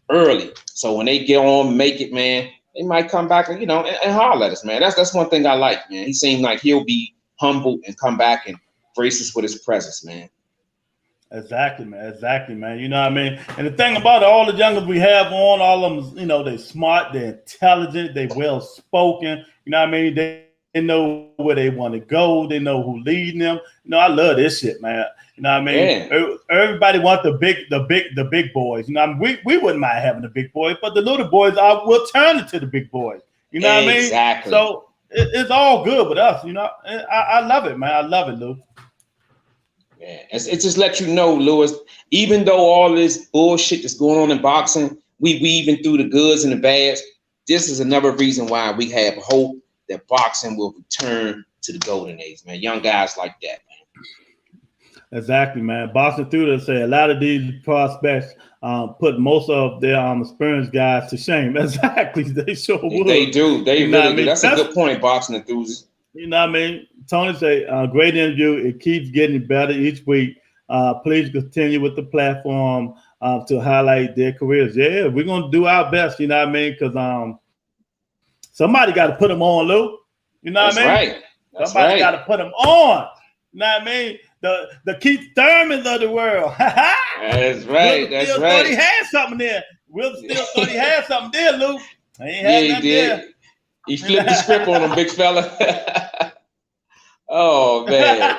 early. So when they get on, make it, man, they might come back and holler at us, man. That's one thing I like, man. He seemed like he'll be humble and come back and grace us with his presence, man. Exactly, man. Exactly, man. You know what I mean? And the thing about it, all the youngers we have on, all of them, they're smart, they're intelligent, they're well spoken. You know what I mean? They know where they want to go. They know who leading them. I love this shit, man. You know what I mean? Yeah. Everybody wants the big boys. You know, I mean? We wouldn't mind having the big boys, but the little boys will turn into the big boys. You know what I mean? Exactly. So it's all good with us. I love it, man. I love it, Lou. Yeah, it just lets you know, Lewis, even though all this bullshit that's going on in boxing, we weaving through the goods and the bads. This is another reason why we have hope that boxing will return to the golden age, man. Young guys like that, man. Exactly, man. Boxing through to say a lot of these prospects put most of their experienced guys to shame. Exactly, they sure would. They do. They really do. That's a good point, boxing enthusiasts. You know what I mean? Tony say, great interview. It keeps getting better each week. Please continue with the platform to highlight their careers. Yeah, we're going to do our best, you know what I mean? Because somebody got to put them on, Lou. You know what I mean? Right. Somebody got to put them on. You know what I mean? The Keith Thurmans of the world. That's right. Will still thought he had something there. Will still thought he had something there, Lou. He ain't had nothing there. He flipped the script on him, big fella. Oh, man.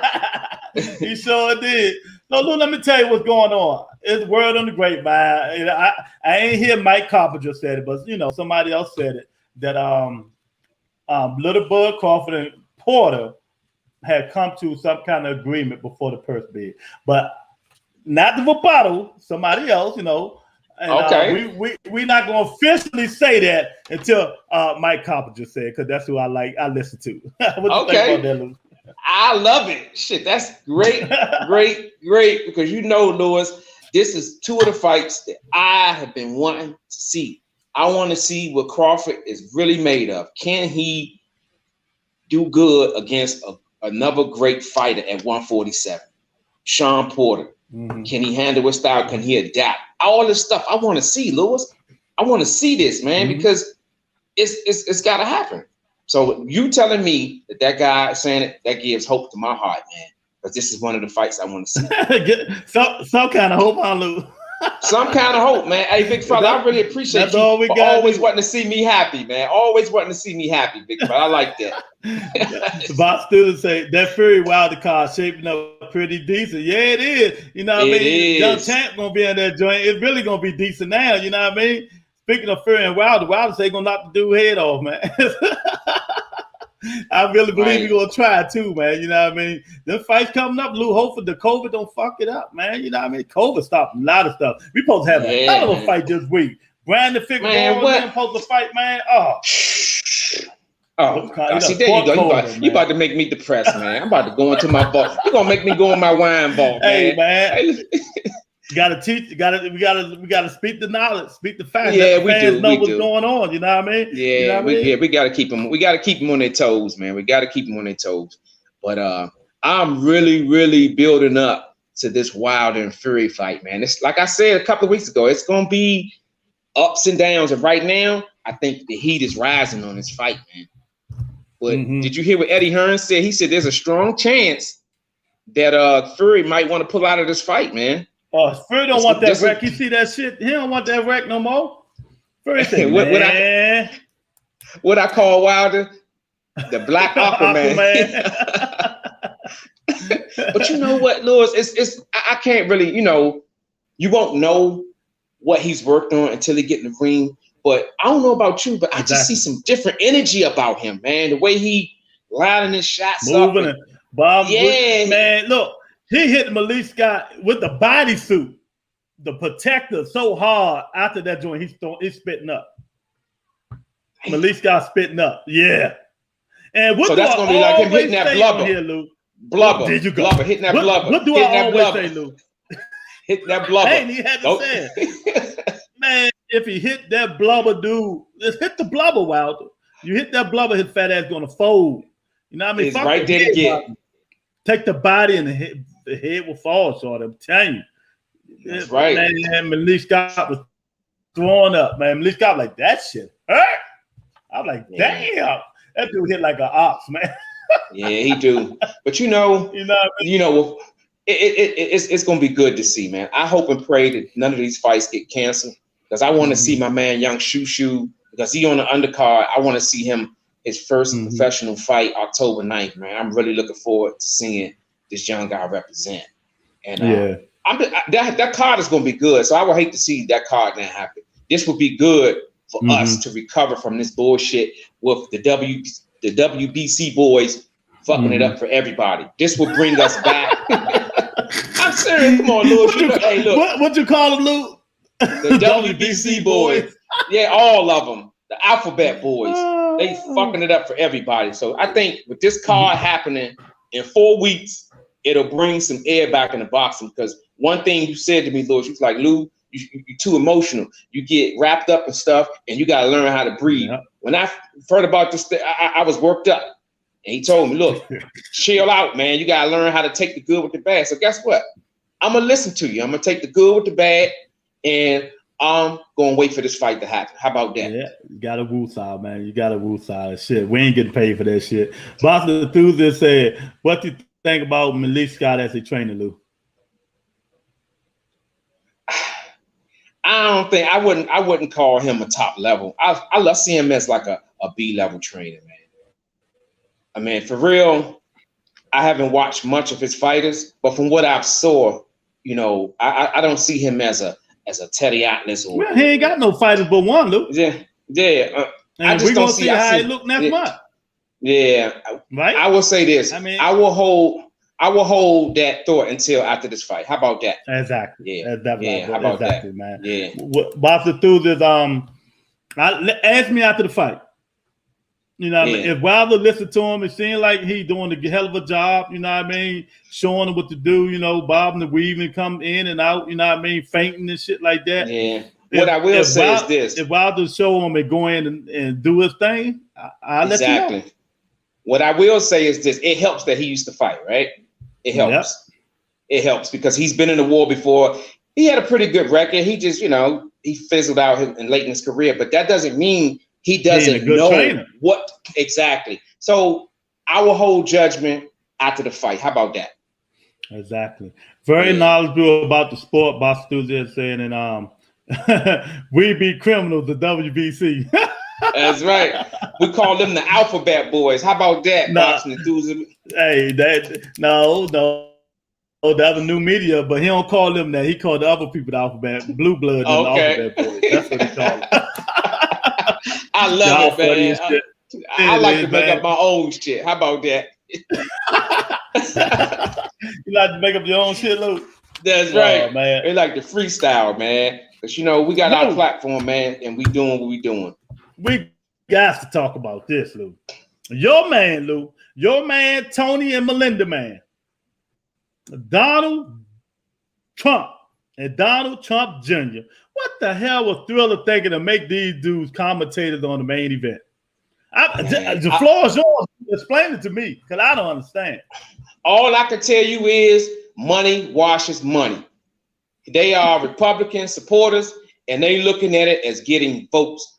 He sure did. So, Lou, let me tell you what's going on. It's word on the grapevine. I ain't hear Mike Carpenter said it, but, somebody else said it, that Little Bud Crawford and Porter had come to some kind of agreement before the purse bid. But not the Vapato, somebody else, And, okay. We're not going to officially say that until Mike Carpenter said, because that's who I listen to. What you think about that, Lou? I love it. Shit, that's great, great. Because Lewis, this is two of the fights that I have been wanting to see. I want to see what Crawford is really made of. Can he do good against another great fighter at 147? Sean Porter. Mm-hmm. Can he handle his style? Can he adapt? All this stuff I want to see, Lewis. I want to see this, man, mm-hmm. because it's got to happen. So you telling me that guy is saying it, that gives hope to my heart, man, because this is one of the fights I want to see. some kind of hope, huh, Lou? Some kind of hope, man. Hey, big fella, I really appreciate you always wanting to see me happy, man. Always wanting to see me happy, big fella. I like that. Bob students say that Fury Wilder card shaping up pretty decent. Yeah, it is. You know what I mean? Young Champ gonna be in that joint. It's really gonna be decent now. You know what I mean? Speaking of Fury and Wilder say gonna knock the dude head off, man. I really believe he's gonna try too, man. You know what I mean? Them fights coming up, Lou. Hopefully the COVID don't fuck it up, man. You know what I mean? COVID stopped a lot of stuff. We supposed to have a hell of a fight this week. Brandon Figueroa supposed to fight, man. See, there you go. You about to make me depressed, man. I'm about to go into my vault. You're gonna make me go in my wine vault, man. Hey, man. You gotta teach. We gotta speak the knowledge, speak the facts. Yeah, we do. Know what's going on. You know what I mean? Yeah, we gotta keep them. We gotta keep them on their toes, man. We gotta keep them on their toes. But I'm really, really building up to this Wilder and Fury fight, man. It's like I said a couple of weeks ago. It's gonna be ups and downs. And right now, I think the heat is rising on this fight, man. But did you hear what Eddie Hearn said? He said there's a strong chance that Fury might want to pull out of this fight, man. Fury don't want that wreck. You see that shit? He don't want that wreck no more. Fury said, what I call Wilder? The Black Aquaman. But you know what, Lewis? I can't really, you won't know what he's worked on until he get in the ring. But I don't know about you, but I just see some different energy about him, man. The way he lining his shots moving up. Bob, man, look. He hit Malik Scott with the bodysuit, the protector, so hard after that joint, he's spitting up. Malik Scott spitting up, yeah. And what So do that's I gonna be like him always hitting that say blubber. on here, Lou? Blubber. There you go. Blubber. Hitting that blubber. What do hitting I that always blubber. say, Lou? Hitting that blubber. I ain't even had to say it. Man, if he hit that blubber, dude, just hit the blubber, Wilder. You hit that blubber, his fat ass gonna fold. You know what I mean? It's right there to get. Take the body and the head will fall short. I'm telling you. That's right. Man, Malik Scott was throwing up, man. Malik Scott like, that shit hurt. I'm like, damn. That dude hit like an ox, man. Yeah, he do. But you know, it's gonna be good to see, man. I hope and pray that none of these fights get canceled because I want to see my man Young Shushu because he on the undercard. I want to see him his first professional fight October 9th, man. I'm really looking forward to seeing this young guy represent. And that card is gonna be good. So I would hate to see that card not happen. This would be good for us to recover from this bullshit with the WBC boys fucking it up for everybody. This will bring us back. I'm serious. Come on, Lou. Hey, look. What you call them, Lou? The WBC boys. Yeah, all of them. The alphabet boys. They fucking it up for everybody. So I think with this card happening in 4 weeks, it'll bring some air back in the boxing. Because one thing you said to me, Lou, you was like, Lou, you're too emotional. You get wrapped up in stuff, and you got to learn how to breathe. Yeah. When I heard about this, I was worked up. And he told me, look, chill out, man. You got to learn how to take the good with the bad. So guess what? I'm going to listen to you. I'm going to take the good with the bad, and I'm going to wait for this fight to happen. How about that? Yeah, you got to woo side, man. You got to woo side. Shit, we ain't getting paid for that shit. Boxing Enthusiast said, what do you think about Malik Scott as a trainer, Lou? I wouldn't call him a top level. I see him as like a B level trainer, man. I mean, for real, I haven't watched much of his fighters, but from what I've saw, I don't see him as a Teddy Atlas or. Well, he ain't got no fighters but one, Lou. Yeah. I just don't see how he look next month. Yeah, right. I will say this. I mean, I will hold that thought until after this fight. How about that? Exactly. Yeah. How about that, man? Yeah. Boxing Enthusiast, ask me after the fight. You know what I mean? If Wilder listened to him, it seemed like he doing a hell of a job, you know what I mean? Showing him what to do, bobbing and weaving, come in and out, you know what I mean? Fainting and shit like that. Yeah. What I will say is this. If Wilder show him and go in and do his thing, I'll let you know. What I will say is this. It helps that he used to fight, right? It helps. Yep. It helps because he's been in the war before. He had a pretty good record. He just, he fizzled out late in his career, but that doesn't mean he doesn't know what exactly. So I will hold judgment after the fight. How about that? Exactly. Very knowledgeable about the sport. Box Enthusiast saying, and we beat criminals, the WBC. That's right. We call them the alphabet boys. How about that, Boxing Enthusiast? Hey, no. Oh, that was new media, but he don't call them that. He called the other people the alphabet, blue blood, and the alphabet boys. That's what he called them. I love it, man. I like to make up my own shit. How about that? You like to make up your own shit, Luke? That's right, man. They like to freestyle, man. Because we got our platform, man, and we doing what we doing. We got to talk about this, Lou. Your man, Lou. Your man, Tony and Melinda, man. Donald Trump and Donald Trump Jr. What the hell was Thriller thinking to make these dudes commentators on the main event? The floor is yours. Explain it to me, because I don't understand. All I can tell you is money washes money. They are Republican supporters, and they looking at it as getting votes.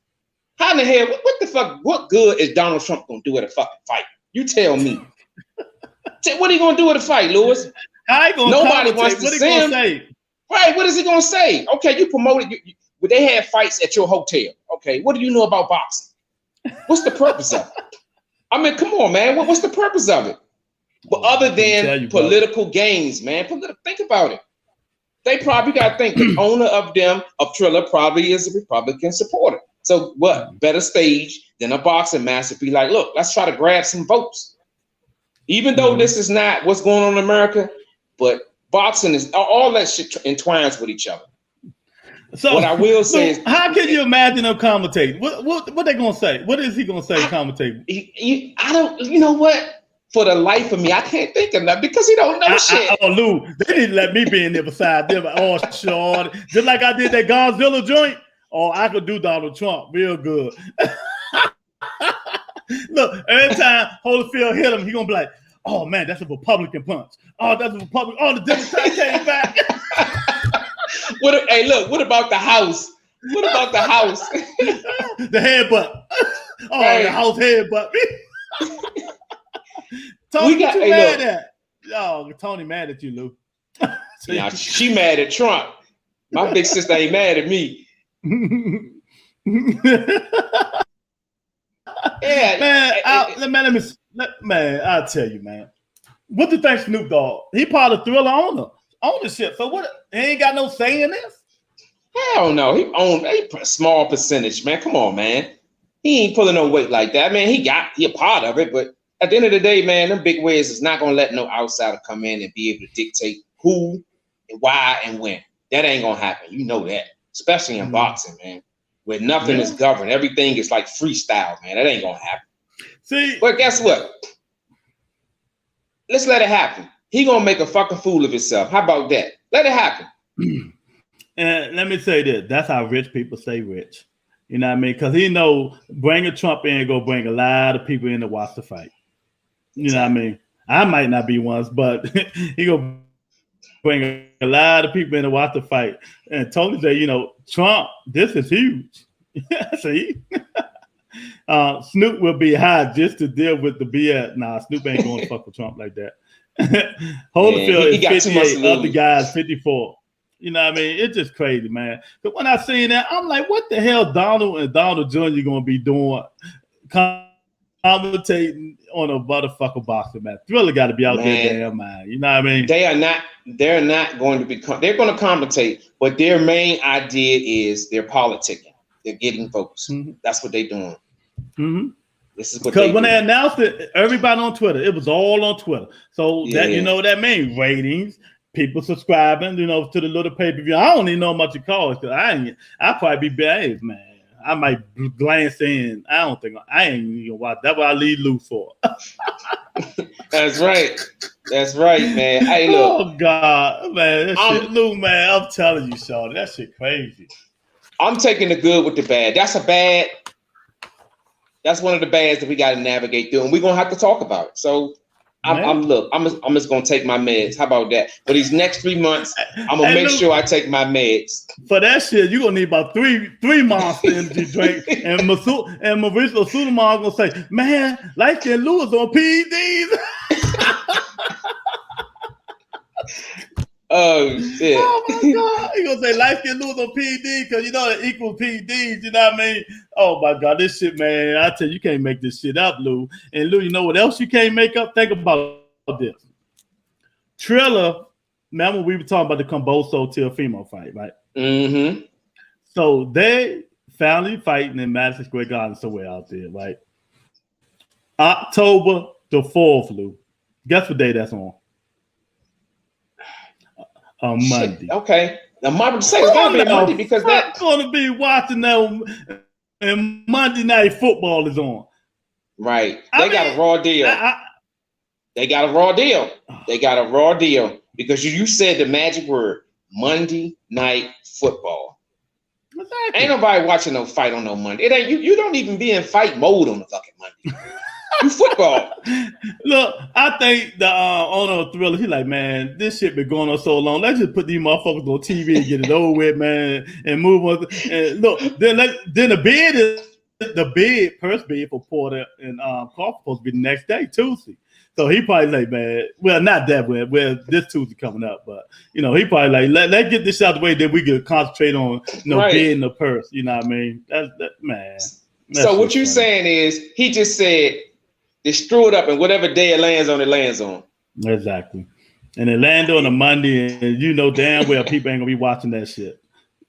How in the hell, what the fuck, what good is Donald Trump going to do at a fucking fight? You tell me. What are you going to do at a fight, Lewis? Nobody wants to see him. Right, what is he going to say? Okay, you promoted, they had fights at your hotel. Okay, what do you know about boxing? What's the purpose of it? I mean, come on, man. What's the purpose of it? But other than political gains, man, think about it. They probably got to think the owner of Triller probably is a Republican supporter. So what better stage than a boxing match to be like, look, let's try to grab some votes. Even though this is not what's going on in America, but boxing is all that shit entwines with each other. So what I will say is, how can you imagine them commentating? What they gonna say? What is he gonna say commentating? I don't. You know what? For the life of me, I can't think of that because he don't know shit. Oh, Lou, they didn't let me be in there beside them. Oh, sure. Just like I did that Godzilla joint. Oh, I could do Donald Trump real good. Look, every time Holyfield hit him, he gonna be like, "Oh man, that's a Republican punch. Oh, that's a Republican. Oh, the Democrat came back." Hey, look. What about the House? What about the House? The headbutt. Oh, hey. The House headbutt. Tony, what you mad at? Oh, Tony mad at you, Lou. Nah, she mad at Trump. My big sister ain't mad at me. Man, I'll tell you, man. What do you think, Snoop Dogg? He part of Thriller ownership. So what? He ain't got no say in this. Hell no. He owned a small percentage, man. Come on, man. He ain't pulling no weight like that, man. He a part of it, but at the end of the day, man, them big wigs is not gonna let no outsider come in and be able to dictate who and why and when. That ain't gonna happen. You know that, especially in boxing, man, where nothing is governed. Everything is like freestyle, man. That ain't gonna happen. See, but guess what? Let's let it happen. He gonna make a fucking fool of himself. How about that? Let it happen. And let me say this: that's how rich people stay rich. You know what I mean? Because he know bringing Trump in go bring a lot of people in to watch the fight. You know what I mean? I might not be once, but he gonna bring a lot of people in to watch the fight. And Tony said, you know, Trump, this is huge. See? Snoop will be high just to deal with the BS. Nah, Snoop ain't going to fuck with Trump like that. Holyfield is 58, other guys 54. You know what I mean? It's just crazy, man. Because when I seen that, I'm like, what the hell Donald and Donald Jr. going to be doing? Commentating on a motherfucker boxing match. Thriller got to be out there, damn man. You know what I mean? They're not going to be. They're going to commentate, but their main idea is they're politicking. They're getting votes. Mm-hmm. That's what they're doing. Mm-hmm. This is what because when they announced it, everybody on Twitter, it was all on Twitter. So that you know what that means? Ratings, people subscribing, you know, to the little pay-per-view. I don't even know how much it costs because I probably be behaved, man. I might glance in. I ain't even watch. That's what I leave Lou for. That's right. That's right, man. Hey, look. Oh God, man, that shit, Lou, man. I'm telling you, Sean, that shit crazy. I'm taking the good with the bad. That's one of the bads that we got to navigate through, and we're gonna have to talk about it. So I'm just gonna take my meds. How about that? For these next 3 months, I'm gonna make sure I take my meds. For that shit, you're gonna need about three Monster Energy drinks. And Mauricio Sulaiman gonna say, man, like that Lewis on PEDs. Oh shit. Oh my God. He gonna say life can lose on PD because you know it equal PDs, you know what I mean? Oh my God, this shit, man. I tell you, you can't make this shit up, Lou. And Lou, you know what else you can't make up? Think about this. Triller, remember we were talking about the Comboso Teofimo fight, right? Mm-hmm. So they finally fighting in Madison Square Garden somewhere out there, right? October the 4th, Lou. Guess what day that's on? On Monday. Okay. Now, Marvin say it's gonna be Monday because that's gonna be watching that, and Monday Night Football is on. Right. They got a raw deal. They got a raw deal. They got a raw deal because you said the magic word: Monday Night Football. Exactly. Ain't nobody watching no fight on no Monday. It ain't you. don't even be in fight mode on the fucking Monday. You football. Look, I think the owner of Thriller, he like, man, this shit been going on so long. Let's just put these motherfuckers on TV and get it over with, man, and move on. And look, then the purse bid for Porter and Crawford supposed to be the next day, Tuesday. So he probably like, man, well, not that way. Well, this Tuesday coming up, but you know, he probably like, let's get this out of the way that we can concentrate on, bidding the purse. You know what I mean? Man. So what you saying is he just said, just screw it up, and whatever day it lands on, it lands on. Exactly. And it landed on a Monday, and you know damn well people ain't gonna be watching that shit.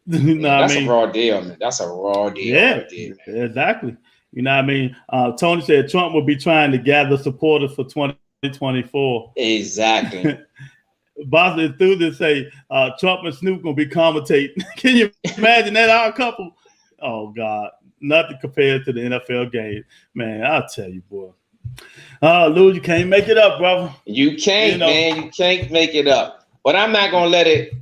You know what I mean? That's a raw deal, man. That's a raw deal. Yeah, exactly. You know what I mean? Tony said Trump will be trying to gather supporters for 2024. Exactly. Boss enthusiast say Trump and Snoop gonna be commentating. Can you imagine that our couple? Oh God, nothing compared to the NFL game, man. I'll tell you, boy. Lou, you can't make it up, brother. You can't, man. You can't make it up. But I'm not gonna let it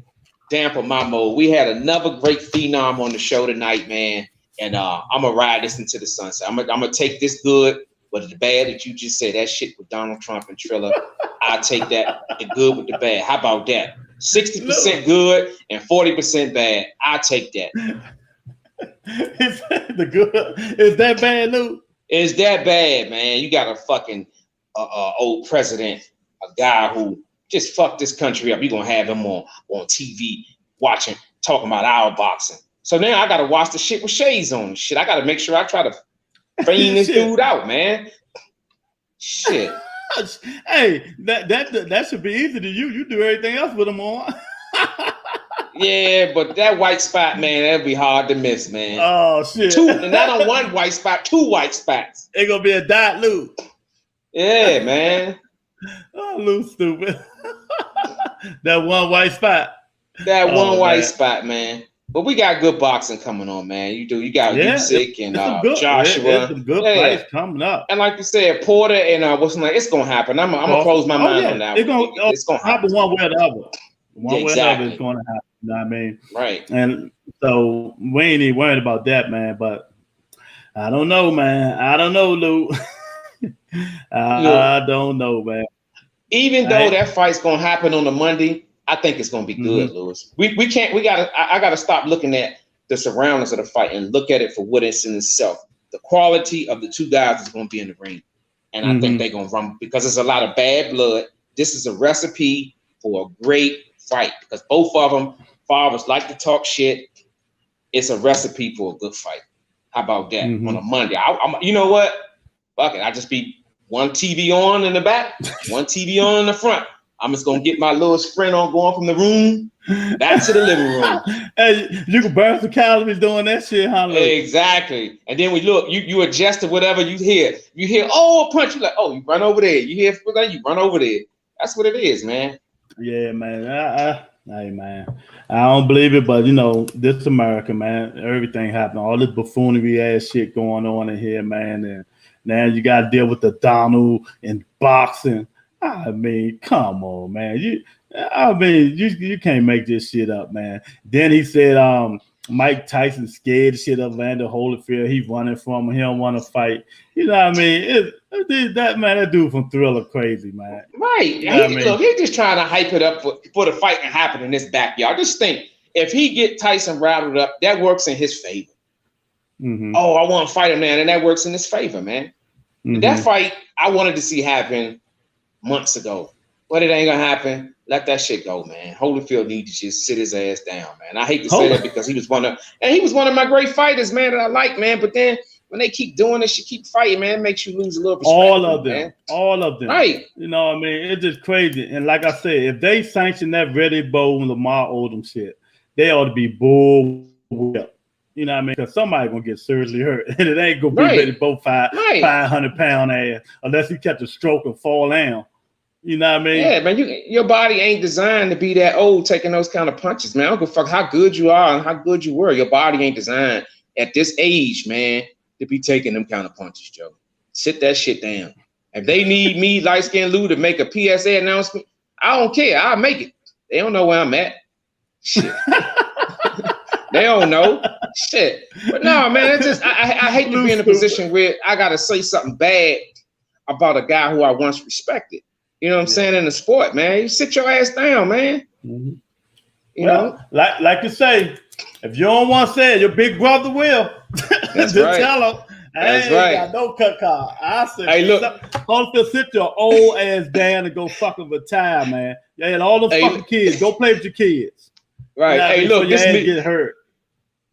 dampen my mood. We had another great phenom on the show tonight, man. And I'm gonna ride this into the sunset. I'm gonna take this good, but the bad that you just said, that shit with Donald Trump and Triller, I'll take that, the good with the bad. How about that? 60% good and 40% bad. I'll take that. Is the good? Is that bad, Lou? It's that bad, man. You got a fucking old president, a guy who just fucked this country up. You're gonna have him on TV watching, talking about our boxing. So now I gotta watch the shit with shades on. Shit, I gotta make sure I try to feign this dude out, man. Shit. Hey, that should be easy to you. You do everything else with him on. Yeah, but that white spot, man, that'd be hard to miss, man. Oh shit! Two, and not on one white spot, two white spots. It's gonna be a dot, Lou. Yeah, man. Oh, Lou, stupid. That one white spot. That one white spot, man. But we got good boxing coming on, man. You got Usyk and Joshua. There's some good fights coming up. And like you said, Porter and it's gonna happen. I'm gonna close my mind on that. It's gonna happen one way or the other. One way or the other is gonna happen. You know what I mean? Right. And so we ain't even worried about that, man. But I don't know, man. I don't know, Lou. I don't know, man. Even though that fight's gonna happen on a Monday, I think it's gonna be good, Lewis. I gotta stop looking at the surroundings of the fight and look at it for what it's in itself. The quality of the two guys is gonna be in the ring. And I think they're gonna run because there's a lot of bad blood. This is a recipe for a great fight because both of them fathers like to talk shit. It's a recipe for a good fight. How about that on a Monday? You know what? Fuck it. I just be one TV on in the back, one TV on in the front. I'm just gonna get my little sprint on going from the room back to the living room. Hey, you can burn some calories doing that shit, huh? Exactly. And then we look, you adjust to whatever you hear. You hear, oh, a punch, you like, oh, you run over there. You hear, you run over there. That's what it is, man. Yeah, man. Hey, man. I don't believe it, but you know, this America, man. Everything happening. All this buffoonery ass shit going on in here, man. And now you got to deal with the Donald and boxing. I mean, come on, man. You can't make this shit up, man. Then he said, Mike Tyson scared the shit of Evander Holyfield. He's running from him. He don't want to fight. You know what I mean? That dude from Thriller crazy, man. Right. You know look, he's just trying to hype it up for the fight to happen in this backyard. Just think, if he get Tyson rattled up, that works in his favor. Oh, I want to fight him, man, and that works in his favor, man. That fight I wanted to see happen months ago, but it ain't gonna happen. Let that shit go, man. Holyfield needs to just sit his ass down, man. I hate to say that because he was one of my great fighters, man, that I like, man. But then when they keep doing this, you keep fighting, man, it makes you lose a little perspective. All of them. Right. You know what I mean? It's just crazy. And like I said, if they sanction that Reddy Bow and Lamar Odom shit, they ought to be bull whipped. You know what I mean? Because somebody gonna get seriously hurt, and it ain't gonna be Reddy Bow 500-pound ass unless he catch a stroke and fall down. You know what I mean? Yeah, man. Your body ain't designed to be that old taking those kind of punches, man. I don't give a fuck how good you are and how good you were. Your body ain't designed at this age, man, to be taking them kind of punches, Joe. Sit that shit down. If they need me, light skinned Lou, to make a PSA announcement, I don't care. I'll make it. They don't know where I'm at. Shit. They don't know. Shit. But no, man, it's just I hate to be in a position where I gotta say something bad about a guy who I once respected. You know what I'm saying? In the sport, man. You sit your ass down, man. You know? Like you say, if you don't want to say it, your big brother will. That's Just right. tell him. That's I ain't got no cut card. I said, hey, look. Holyfield, sit your old ass down and go fucking retire, man. Yeah, and all those fucking kids, go play with your kids. Right. You know, hey, look, this me get hurt.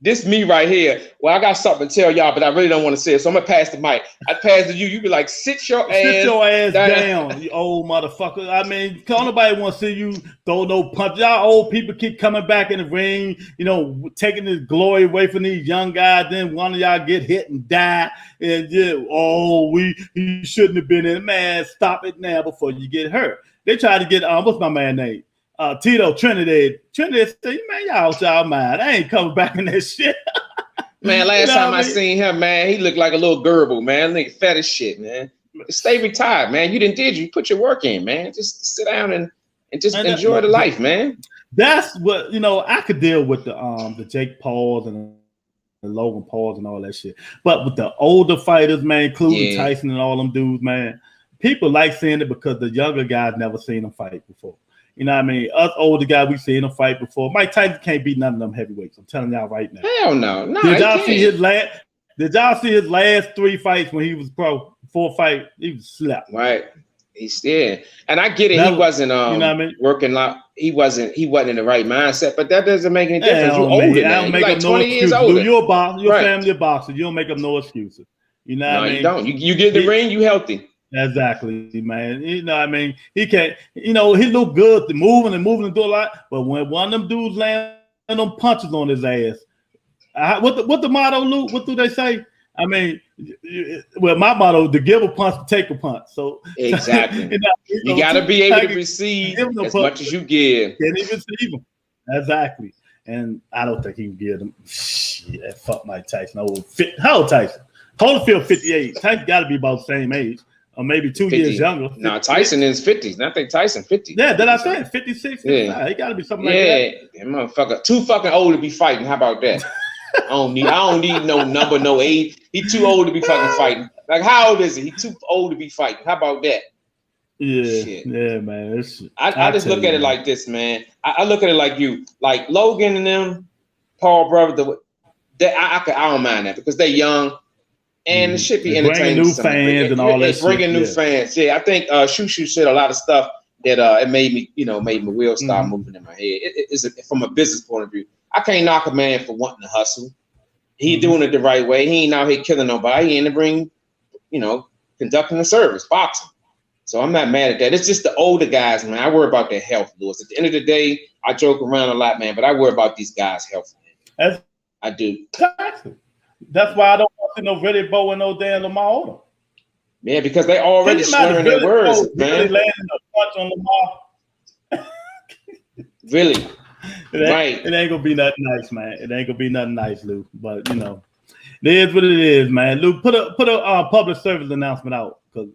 This me right here. Well, I got something to tell y'all, but I really don't want to say it. So I'm gonna pass the mic. I pass to you. You be like, sit your ass down, you old motherfucker. I mean, can't nobody want to see you throw no punch. Y'all old people keep coming back in the ring, you know, taking this glory away from these young guys. Then one of y'all get hit and die, and he shouldn't have been in. Man, stop it now before you get hurt. They tried to get what's my man name? Tito Trinidad said, man, y'all mind. I ain't coming back in that shit. Man, last time I seen him, man, he looked like a little gerbil, man. Nigga fat as shit, man. Stay retired, man. You put your work in, man. Just sit down and just enjoy the life, man. That's what, I could deal with the Jake Pauls and the Logan Pauls and all that shit. But with the older fighters, man, including Tyson and all them dudes, man, people like seeing it because the younger guys never seen them fight before. You know what I mean? Us older guys, we seen them fight before. Mike Tyson can't beat none of them heavyweights. I'm telling y'all right now. Hell no. Did y'all see his last 3 fights when he was pro? 4 fight, he was slept. Right. He's there. And I get it. He wasn't working out. He wasn't in the right mindset, but that doesn't make any difference. You're older now. You're like 20 years older. You're a boxer. Your family a boxer. You don't make up no excuses. You know what I mean? You don't. You get in the ring, you healthy. Exactly, man. You know what I mean? He can't, he look good moving and doing a lot, but when one of them dudes land them punches on his ass, what the motto, Luke? What do they say? I mean, well, my motto, to give a punch, to take a punch. So exactly. You got to be able to receive as much as you give. Can he receive them? Exactly. And I don't think he can give them. Shit, fuck Mike Tyson. How old Tyson? Holyfield 58. Tyson got to be about the same age. Or maybe 2 years younger. No, Tyson is 50. I think Tyson 50. Yeah, did I say 56? Yeah. He got to be something like that. Yeah, motherfucker. Too fucking old to be fighting. How about that? I don't need no number, no age. He too old to be fucking fighting. Like, how old is he? He too old to be fighting. How about that? Yeah, yeah, man. I just look at it like this, man. I look at it like you, like Logan and them, Paul brother. I don't mind that because they're young. And it should be entertaining. Bringing new fans and all that shit. Bringing new fans. Yeah, I think Shushu said a lot of stuff that it made me wheels start moving in my head. It's from a business point of view. I can't knock a man for wanting to hustle. He doing it the right way. He ain't out here killing nobody. He in the ring, conducting a service, boxing. So I'm not mad at that. It's just the older guys, man. I worry about their health, Lewis. At the end of the day, I joke around a lot, man, but I worry about these guys' health, man. I do. Exactly. That's why I don't want to see no Reddy Bow and no damn Lamar Odom. Yeah, because they already slurring their words, man. Landing a punch on Lamar. Really? It ain't gonna be nothing nice, man. It ain't gonna be nothing nice, Lou. But it is what it is, man. Lou, put a public service announcement out because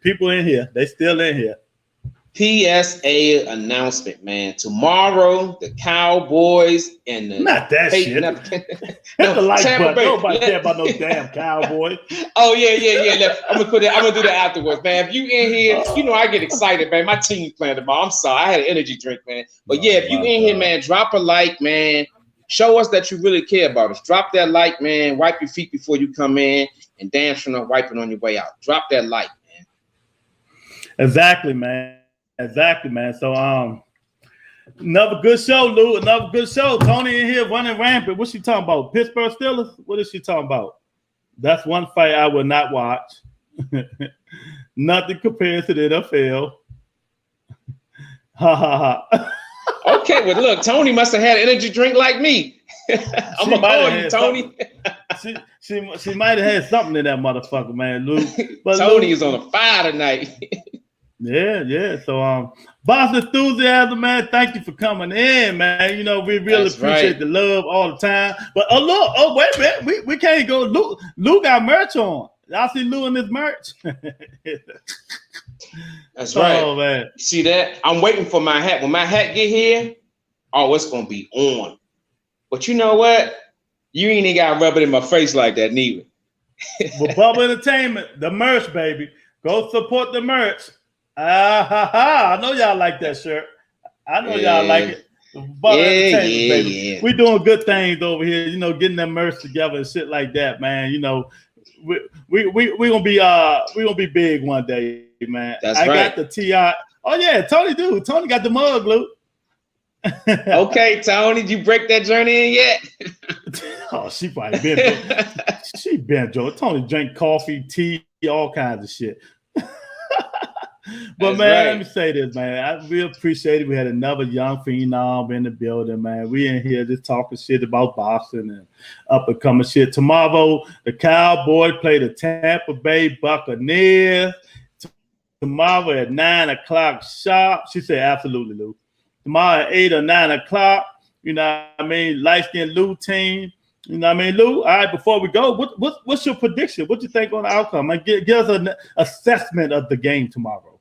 people in here, they still in here. PSA announcement, man. Tomorrow, the Cowboys and the not that shit. Hit the like button. Nobody care about no damn Cowboy. Oh yeah. I'm gonna do that afterwards, man. If you in here, I get excited, man. My team playing tomorrow. I'm sorry, I had an energy drink, man. But yeah, if you in here, man, drop a like, man. Show us that you really care about us. Drop that like, man. Wipe your feet before you come in, and dance from the wiping on your way out. Drop that like, man. Exactly, man. So another good show, Lou. Another good show. Tony in here running rampant. What's she talking about? Pittsburgh Steelers? What is she talking about? That's one fight I will not watch. Nothing compares to the NFL. Ha ha ha. Okay, well look, Tony must have had an energy drink like me. I'm gonna call you, Tony. she might have had something in that motherfucker, man, Lou. But Tony is on a fire tonight. Yeah. So, Boss Enthusiasm, man, thank you for coming in, man. We really appreciate the love all the time. But wait a minute, we can't go. Lou got merch on. Y'all see Lou in this merch? That's right. Oh man, see that? I'm waiting for my hat. When my hat get here, it's gonna be on. But you know what? You ain't even gotta rub it in my face like that, neither. But Bubba Entertainment, the merch, baby. Go support the merch. I know y'all like that shirt. I know y'all like it. Baby. Yeah. We doing good things over here, getting that merch together and shit like that, man. We gonna be big one day, man. That's right. I got the TI. Oh yeah, Tony got the mug, Luke. Okay, Tony, did you break that journey in yet? Oh, she probably been. She been, Joe. Tony drank coffee, tea, all kinds of shit. But man, let me say this, man. I really appreciate it. We had another young phenom in the building, man. We in here just talking shit about boxing and up and coming shit. Tomorrow, the Cowboys play the Tampa Bay Buccaneers. Tomorrow at 9:00 sharp. She said, absolutely, Lou. tomorrow at 8 or 9 o'clock. You know what I mean? Light-skinned Lou team. You know what I mean, Lou? All right, before we go, what's your prediction? What you think on the outcome? Like, give us an assessment of the game tomorrow.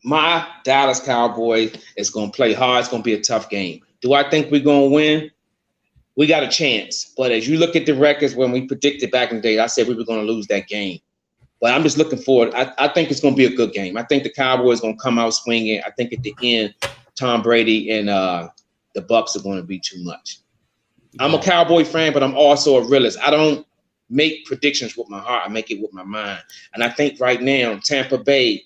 My Dallas Cowboys is going to play hard. It's going to be a tough game. Do I think we're going to win? We got a chance. But as you look at the records, when we predicted back in the day, I said we were going to lose that game. But I'm just looking forward. I think it's going to be a good game. I think the Cowboys are going to come out swinging. I think at the end, Tom Brady and the Bucs are going to be too much. I'm a Cowboy fan, but I'm also a realist. I don't make predictions with my heart. I make it with my mind. And I think right now, Tampa Bay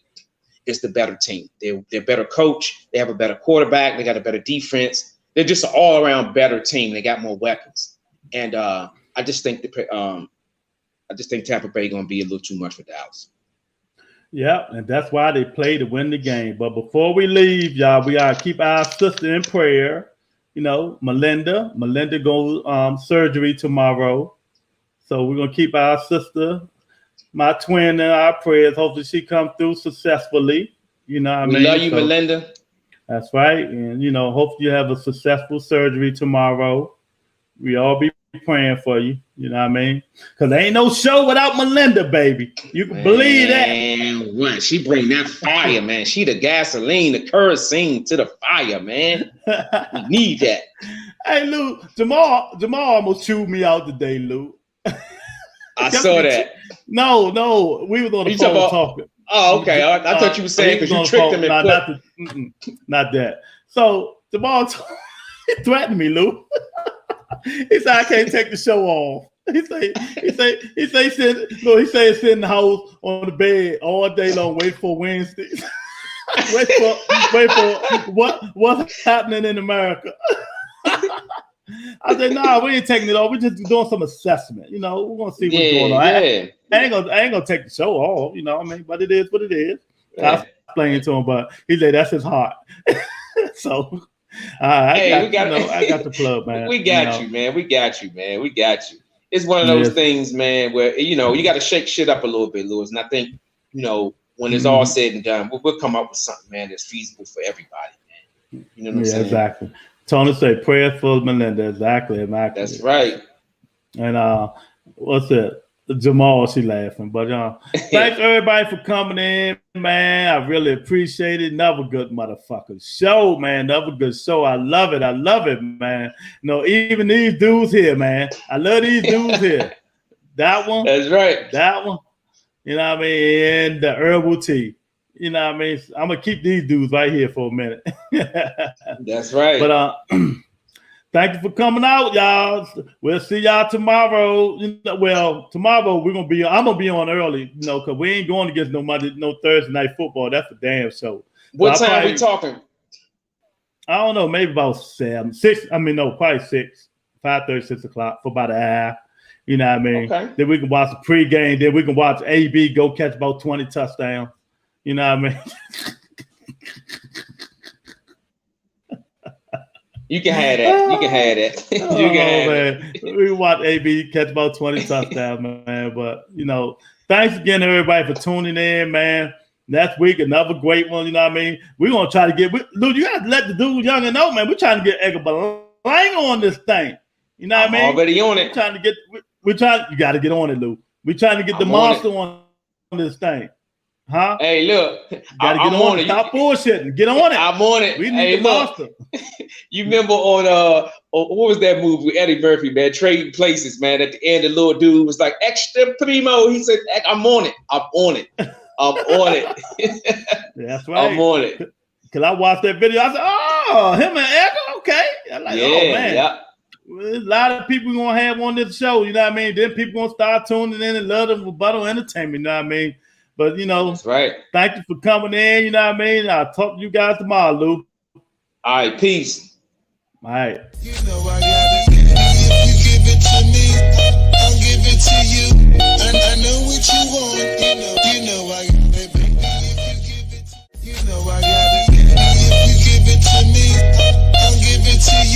is the better team. They're better coach. They have a better quarterback. They got a better defense. They're just an all-around better team. They got more weapons. And I just think Tampa Bay going to be a little too much for Dallas. Yeah, and that's why they play to win the game. But before we leave, y'all, we gotta keep our sister in prayer. You know, Melinda goes surgery tomorrow, so we're gonna keep our sister, my twin, in our prayers. Hopefully, she comes through successfully. You know what I mean? We love you, Melinda. That's right, and you know, hopefully, you have a successful surgery tomorrow. We all be praying for you. You know what I mean? Because there ain't no show without Melinda, baby. You can believe that. What? She bring that fire, man. She the gasoline, the kerosene to the fire, man. We need that. Hey, Lou, Jamal almost chewed me out today, Lou. I saw that. No, we was on the phone talking. Oh, okay. I thought you were saying because you tricked him. Not that. So Jamal threatened me, Lou. He said I can't take the show off. He say sit in the house on the bed all day long, wait for Wednesday. wait for what's happening in America. I said, nah, we ain't taking it off. We're just doing some assessment. You know, we're gonna see what's going on. Yeah. I ain't gonna take the show off, you know what I mean? But it is what it is. Yeah. I was explaining to him, but he said that's his heart. So I got the plug, man. We got you, man. We got you. It's one of those things, man, where you got to shake shit up a little bit, Lewis. And I think, when it's all said and done, we'll come up with something, man, that's feasible for everybody, man. You know what I'm saying? Exactly. Tony said prayer for Melinda. Exactly. That's right. And what's it? Jamal, she laughing. But thanks everybody for coming in, man. I really appreciate it. Another good motherfucking show, man. Another good show. I love it, man. Even these dudes here, man. I love these dudes here. That one. That's right. That one. You know what I mean? And the herbal tea. You know what I mean? I'm gonna keep these dudes right here for a minute. That's right. But thank you for coming out, y'all. We'll see y'all tomorrow. Tomorrow I'm gonna be on early, because we ain't going against no Thursday night football. That's a damn show. What time are we talking? I don't know, maybe about 7, 6. Probably 6, 5:30, 6 o'clock for about an hour. You know what I mean? Okay. Then we can watch the pregame. Then we can watch AB go catch about 20 touchdowns. You know what I mean? You can have that. Man. We watch AB catch about 20 touchdowns, man. But, thanks again, everybody, for tuning in, man. Next week, another great one, you know what I mean? We're going to try to get – Lou, you got to let the dude younger know, man. We're trying to get Edgar Belang on this thing. You know what I mean? Already on it. You got to get on it, Lou. We're trying to get the monster on this thing. Huh? Hey, look. Gotta get on it. Stop bullshitting. Get on it. I'm on it. We need the monster. You remember on what was that movie with Eddie Murphy, man? Trading Places, man. At the end, the little dude was like, extra primo. He said, I'm on it. I'm on it. That's right. I'm on it. Because I watched that video. I said, oh, him and Edgar? Okay. I'm like, oh, man. Yeah. There's a lot of people going to have on this show. You know what I mean? Then people going to start tuning in and love the Rebuttal Entertainment. You know what I mean? But, that's right. Thank you for coming in. You know what I mean? I'll talk to you guys tomorrow, Lou. All right. Peace. All right. I got it. If you give it to me, I'll give it to you. And I know what you want. You know I got it, baby. If you give it, I got it. If you give it to me, I'll give it to you.